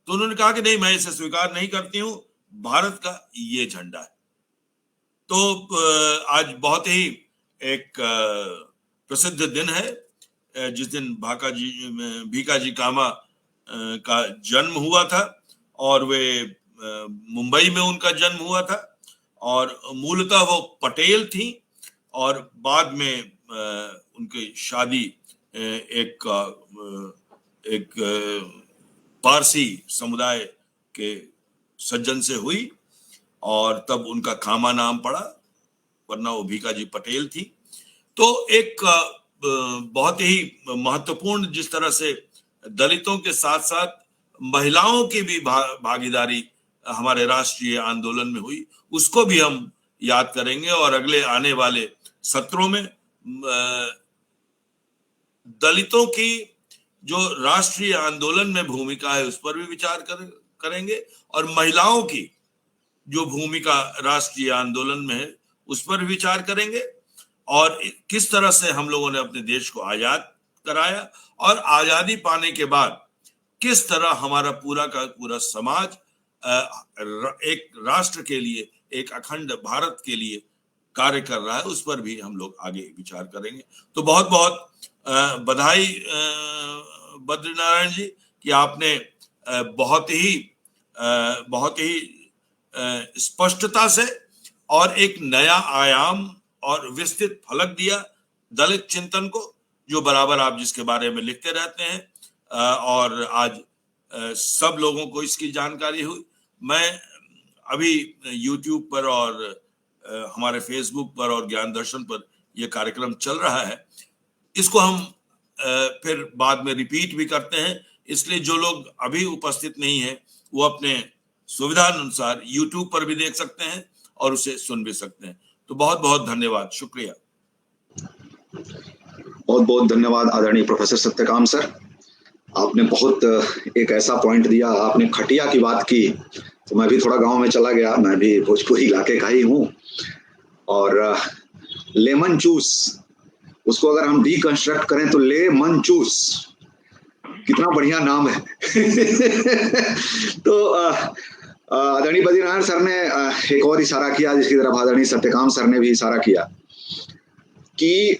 [SPEAKER 5] तो उन्होंने कहा कि नहीं, मैं इसे स्वीकार नहीं करती हूं, भारत का ये झंडा है। तो आज बहुत ही एक प्रसिद्ध दिन है, जिस दिन भीकाजी कामा का जन्म हुआ था, और वे मुंबई में उनका जन्म हुआ था, और मूलतः वो पटेल थी, और बाद में उनकी शादी एक पारसी समुदाय के सज्जन से हुई, और तब उनका कामा नाम पड़ा, वरना वो भीकाजी पटेल थी। तो एक बहुत ही महत्वपूर्ण, जिस तरह से दलितों के साथ साथ महिलाओं की भी भागीदारी हमारे राष्ट्रीय आंदोलन में हुई, उसको भी हम याद करेंगे, और अगले आने वाले सत्रों में दलितों की जो राष्ट्रीय आंदोलन में भूमिका है उस पर भी विचार करेंगे, और महिलाओं की जो भूमिका राष्ट्रीय आंदोलन में है उस पर विचार करेंगे, और किस तरह से हम लोगों ने अपने देश को आजाद कराया, और आजादी पाने के बाद किस तरह हमारा पूरा का पूरा समाज एक राष्ट्र के लिए, एक अखंड भारत के लिए कार्य कर रहा है, उस पर भी हम लोग आगे विचार करेंगे। तो बहुत बहुत बधाई बद्रीनारायण जी कि आपने बहुत ही स्पष्टता से और एक नया आयाम और विस्तृत फलक दिया दलित चिंतन को, जो बराबर आप जिसके बारे में लिखते रहते हैं, और आज सब लोगों को इसकी जानकारी हुई। मैं अभी YouTube पर और हमारे Facebook पर और ज्ञान दर्शन पर यह कार्यक्रम चल रहा है, इसको हम फिर बाद में रिपीट भी करते हैं, इसलिए जो लोग अभी उपस्थित नहीं है वो अपने सुविधा अनुसार YouTube पर भी देख सकते हैं और उसे सुन भी सकते हैं। तो बहुत बहुत धन्यवाद, शुक्रिया।
[SPEAKER 1] बहुत बहुत धन्यवाद आदरणीय प्रोफेसर सत्यकाम सर, आपने बहुत एक ऐसा पॉइंट दिया, आपने खटिया की बात की, तो मैं भी थोड़ा गांव में चला गया, मैं भी भोजपुरी इलाके का ही हूँ, और लेमन चूस, उसको अगर हम डीकंस्ट्रक्ट करें तो लेमन चूस, कितना बढ़िया नाम है। तो आदरणीय बद्रीनारायण सर ने एक और इशारा किया, जिसकी तरफ आदरणीय सत्यकाम सर ने भी इशारा किया कि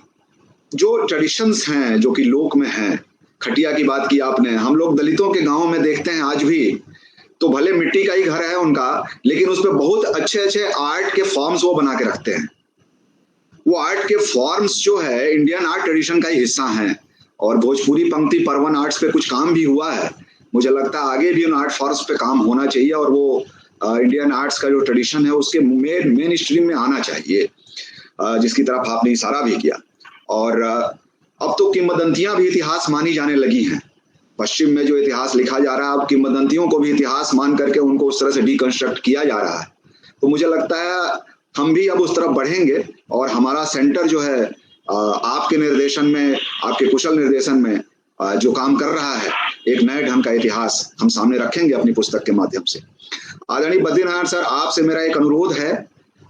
[SPEAKER 1] जो ट्रेडिशंस हैं जो कि लोक में हैं, खटिया की बात की आपने, हम लोग दलितों के गांव में देखते हैं आज भी, तो भले मिट्टी का ही घर है उनका, लेकिन उस पर बहुत अच्छे अच्छे आर्ट के फॉर्म्स वो बना के रखते हैं। वो आर्ट के फॉर्म्स जो है इंडियन आर्ट ट्रेडिशन का ही हिस्सा हैं, और भोजपुरी पंक्ति पर्वन आर्ट्स पे कुछ काम भी हुआ है। मुझे लगता है आगे भी उन आर्ट फॉर्म्स पे काम होना चाहिए, और वो इंडियन आर्ट्स का जो ट्रेडिशन है उसके मेन स्ट्रीम में आना चाहिए, जिसकी तरफ आपने इशारा भी किया। और अब तो किंवदंतियां भी इतिहास मानी जाने लगी हैं। पश्चिम में जो इतिहास लिखा जा रहा है, अब किंवदंतियों को भी इतिहास मान करके उनको उस तरह से डिकंस्ट्रक्ट किया जा रहा है। तो मुझे लगता है हम भी अब उस तरफ बढ़ेंगे, और हमारा सेंटर जो है आपके निर्देशन में, आपके कुशल निर्देशन में जो काम कर रहा है, एक नए ढंग का इतिहास हम सामने रखेंगे अपनी पुस्तक के माध्यम से। आदरणीय बद्रीनारायण सर, आपसे मेरा एक अनुरोध है,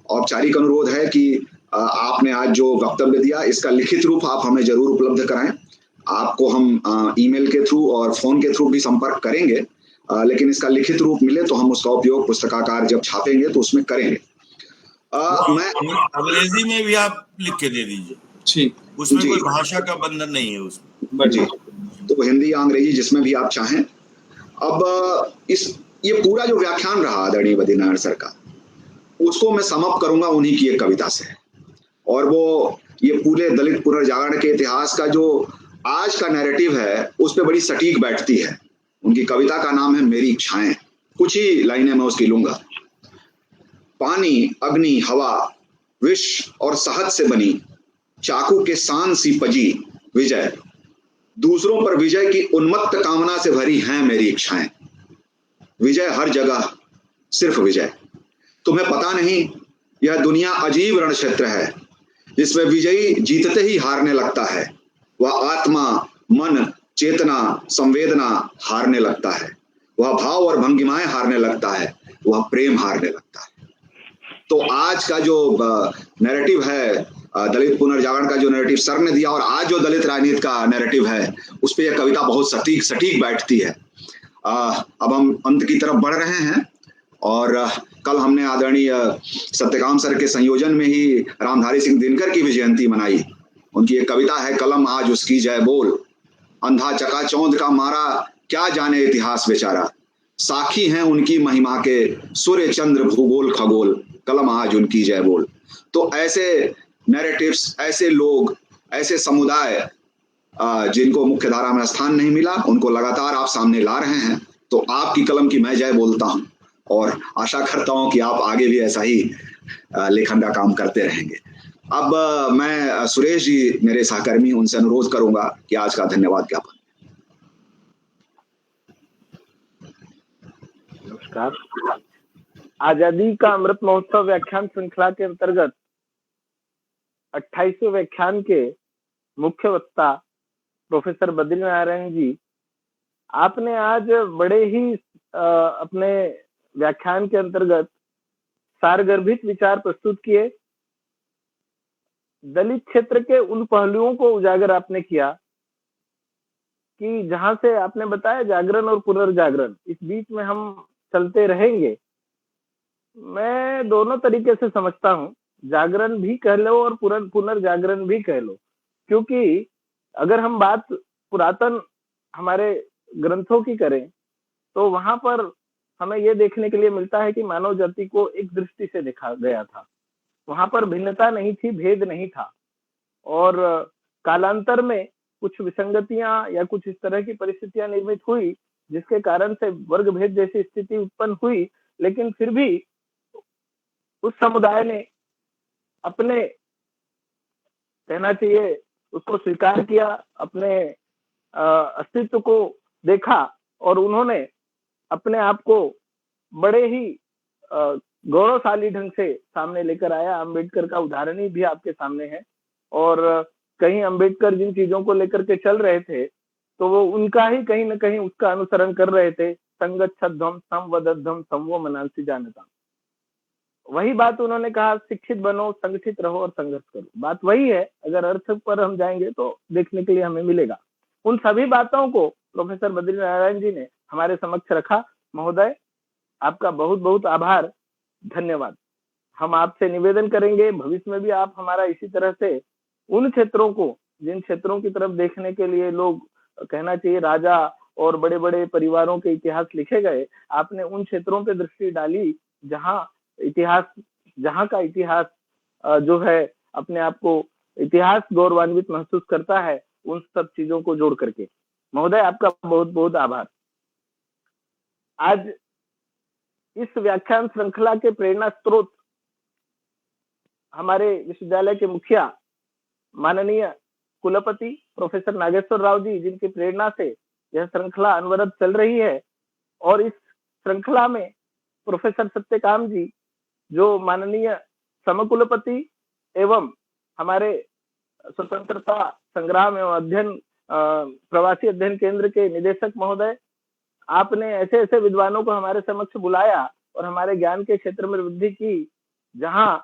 [SPEAKER 1] औपचारिक अनुरोध है कि आपने आज जो वक्तव्य दिया इसका लिखित रूप आप हमें जरूर उपलब्ध कराएं। आपको हम ईमेल के थ्रू और फोन के थ्रू भी संपर्क करेंगे, लेकिन इसका लिखित रूप मिले तो हम उसका उपयोग पुस्तकाकार जब छापेंगे तो उसमें करेंगे। मैं
[SPEAKER 5] अंग्रेजी में भी आप लिख के दे दीजिए,
[SPEAKER 3] ठीक,
[SPEAKER 5] उसमें कोई भाषा का बंधन नहीं है उसमें
[SPEAKER 3] जी,
[SPEAKER 1] तो हिंदी या अंग्रेजी जिसमें भी आप चाहें। अब ये पूरा जो व्याख्यान रहा आदरणीय बद्रीनारायण सर का, उसको मैं समअप करूंगा उन्हीं की एक कविता से, और वो ये पूरे दलित पुनर्जागरण के इतिहास का जो आज का नैरेटिव है उस पर बड़ी सटीक बैठती है। उनकी कविता का नाम है मेरी इच्छाएं। कुछ ही लाइनें मैं उसकी लूंगा। पानी, अग्नि, हवा, विष और शहद से बनी, चाकू के सान सी पजी विजय, दूसरों पर विजय की उन्मत्त कामना से भरी हैं मेरी इच्छाएं। विजय हर जगह, सिर्फ विजय। तुम्हें पता नहीं, यह दुनिया अजीब रण क्षेत्र है, जिसमें विजयी जीतते ही हारने लगता है। वह आत्मा, मन, चेतना, संवेदना हारने लगता है। वह भाव और भंगिमाएं हारने लगता है। वह प्रेम हारने लगता है। तो आज का जो नैरेटिव है, दलित पुनर्जागरण का जो नैरेटिव सर ने दिया, और आज जो दलित राजनीति का नैरेटिव है, उस पर यह कविता बहुत सटीक बैठती है। अब हम अंत की तरफ बढ़ रहे हैं, और कल हमने आदरणीय सत्यकाम सर के संयोजन में ही रामधारी सिंह दिनकर की भी जयंती मनाई। उनकी एक कविता है, कलम आज उसकी जय बोल, अंधा चकाचौंध का मारा क्या जाने इतिहास बेचारा, साखी हैं उनकी महिमा के सूर्य चंद्र भूगोल खगोल, कलम आज उनकी जय बोल। तो ऐसे नैरेटिव्स, ऐसे लोग, ऐसे समुदाय जिनको मुख्य धारा में स्थान नहीं मिला, उनको लगातार आप सामने ला रहे हैं। तो आपकी कलम की मैं जय बोलता हूं, और आशा करता हूं कि आप आगे भी ऐसा ही लेखन का काम करते रहेंगे। अब मैं सुरेश जी, मेरे सहकर्मी, उनसे अनुरोध करूंगा कि आज का धन्यवाद ज्ञापन।
[SPEAKER 6] नमस्कार। आजादी का अमृत महोत्सव व्याख्यान श्रृंखला के अंतर्गत 28वें व्याख्यान के मुख्य वक्ता प्रोफेसर बद्रीनारायण जी, आपने आज बड़े ही अपने व्याख्यान के अंतर्गत सारगर्भित विचार प्रस्तुत किए। दलित क्षेत्र के उन पहलुओं को उजागर आपने किया कि जहां से आपने बताया जागरण और पुनर्जागरण, इस बीच में हम चलते रहेंगे। मैं दोनों तरीके से समझता हूं, जागरण भी कह लो और पुनर्जागरण भी कह लो, क्योंकि अगर हम बात पुरातन हमारे ग्रंथों की करें तो वहां पर हमें यह देखने के लिए मिलता है कि मानव जाति को एक दृष्टि से देखा गया था। वहां पर भिन्नता नहीं थी, भेद नहीं था, और कालांतर में कुछ विसंगतियां या कुछ इस तरह की परिस्थितियां निर्मित हुई जिसके कारण से वर्ग भेद जैसी स्थिति उत्पन्न हुई। लेकिन फिर भी उस समुदाय ने अपने, कहना चाहिए, उसको स्वीकार किया, अपने अस्तित्व को देखा, और उन्होंने अपने आप को बड़े ही गौरवशाली ढंग से सामने लेकर आया। अंबेडकर का उदाहरण ही भी आपके सामने है, और कहीं अंबेडकर जिन चीजों को लेकर के चल रहे थे तो वो उनका ही कहीं न कहीं उसका अनुसरण कर रहे थे। संगच्छध्वम संवदध्वम संवो मनांसी जानता, वही बात उन्होंने कहा, शिक्षित बनो, संगठित रहो और संघर्ष करो। बात वही है, अगर अर्थ पर हम जाएंगे तो देखने के लिए हमें मिलेगा। उन सभी बातों को प्रोफेसर बद्रीनारायण जी ने हमारे समक्ष रखा। महोदय, आपका बहुत बहुत आभार, धन्यवाद। हम आपसे निवेदन करेंगे भविष्य में भी आप हमारा इसी तरह से उन क्षेत्रों को, जिन क्षेत्रों की तरफ देखने के लिए लोग कहना चाहिए राजा और बड़े बड़े परिवारों के इतिहास लिखे गए, आपने उन क्षेत्रों पे दृष्टि डाली जहां का इतिहास जो है अपने आप को इतिहास गौरवान्वित महसूस करता है, उन सब चीजों को जोड़ करके। महोदय, आपका बहुत बहुत आभार। आज इस व्याख्यान श्रृंखला के प्रेरणा स्रोत हमारे विश्वविद्यालय के मुखिया माननीय कुलपति प्रोफेसर नागेश्वर राव जी, जिनकी प्रेरणा से यह श्रृंखला अनवरत चल रही है, और इस श्रृंखला में प्रोफेसर सत्यकाम जी जो माननीय समकुलपति एवं हमारे स्वतंत्रता संग्राम एवं अध्ययन प्रवासी अध्ययन केंद्र के निदेशक महोदय, आपने ऐसे ऐसे विद्वानों को हमारे समक्ष बुलाया और हमारे ज्ञान के क्षेत्र में वृद्धि की, जहां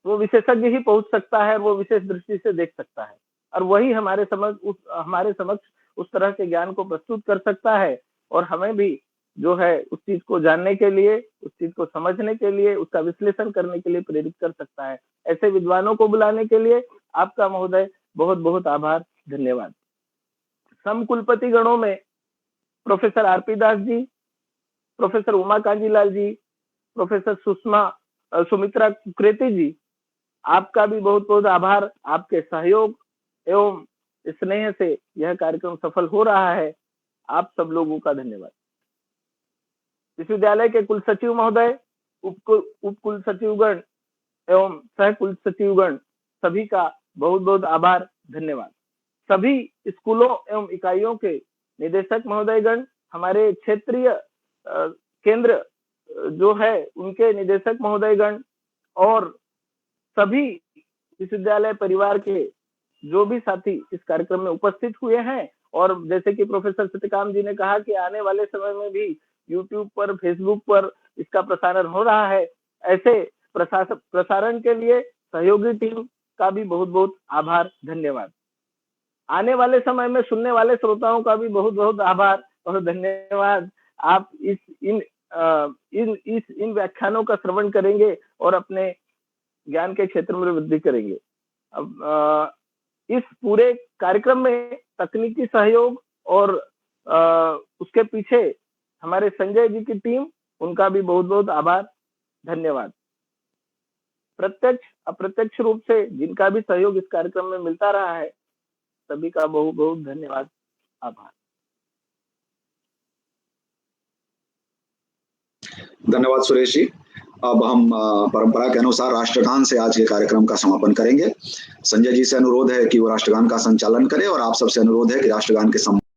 [SPEAKER 6] वो विशेषज्ञ ही पहुंच सकता है, वो विशेष दृष्टि से देख सकता है, और वही हमारे समक्ष उस तरह के ज्ञान को प्रस्तुत कर सकता है, और हमें भी जो है उस चीज को जानने के लिए, उस चीज को समझने के लिए, उसका विश्लेषण करने के लिए प्रेरित कर सकता है। ऐसे विद्वानों को बुलाने के लिए आपका महोदय बहुत बहुत आभार, धन्यवाद। समकुलपति गणों में professor RP Das ji, professor Uma Kanjilal जी, प्रोफेसर सुमित्रा कुकरेती जी, आपका भी बहुत बहुत आभार। आपके सहयोग एवं स्नेह से यह कार्यक्रम सफल हो रहा है। आप सब लोगों का धन्यवाद। विश्वविद्यालय के कुलसचिव महोदय, उप कुलसचिवगण एवं सह कुलसचिवगण, सभी का बहुत बहुत आभार, धन्यवाद। सभी स्कूलों एवं इकाइयों के निदेशक महोदयगण, हमारे क्षेत्रीय केंद्र जो है उनके निदेशक महोदयगण, और सभी विश्वविद्यालय परिवार के जो भी साथी इस कार्यक्रम में उपस्थित हुए हैं, और जैसे कि प्रोफेसर सत्यकाम जी ने कहा कि आने वाले समय में भी यूट्यूब पर, फेसबुक पर इसका प्रसारण हो रहा है, ऐसे प्रसारण के लिए सहयोगी टीम का भी बहुत बहुत आभार, धन्यवाद। आने वाले समय में सुनने वाले श्रोताओं का भी बहुत बहुत आभार और धन्यवाद। आप इन व्याख्यानों का श्रवण करेंगे और अपने ज्ञान के क्षेत्र में वृद्धि करेंगे। अब इस पूरे कार्यक्रम में तकनीकी सहयोग और उसके पीछे हमारे संजय जी की टीम, उनका भी बहुत बहुत आभार, धन्यवाद। प्रत्यक्ष अप्रत्यक्ष रूप से जिनका भी सहयोग इस कार्यक्रम में मिलता रहा है, सभी का बहुत बहुत धन्यवाद, आभार।
[SPEAKER 1] धन्यवाद सुरेश जी। अब हम परंपरा के अनुसार राष्ट्रगान से आज के कार्यक्रम का समापन करेंगे। संजय जी से अनुरोध है कि वो राष्ट्रगान का संचालन करें, और आप सबसे अनुरोध है कि राष्ट्रगान के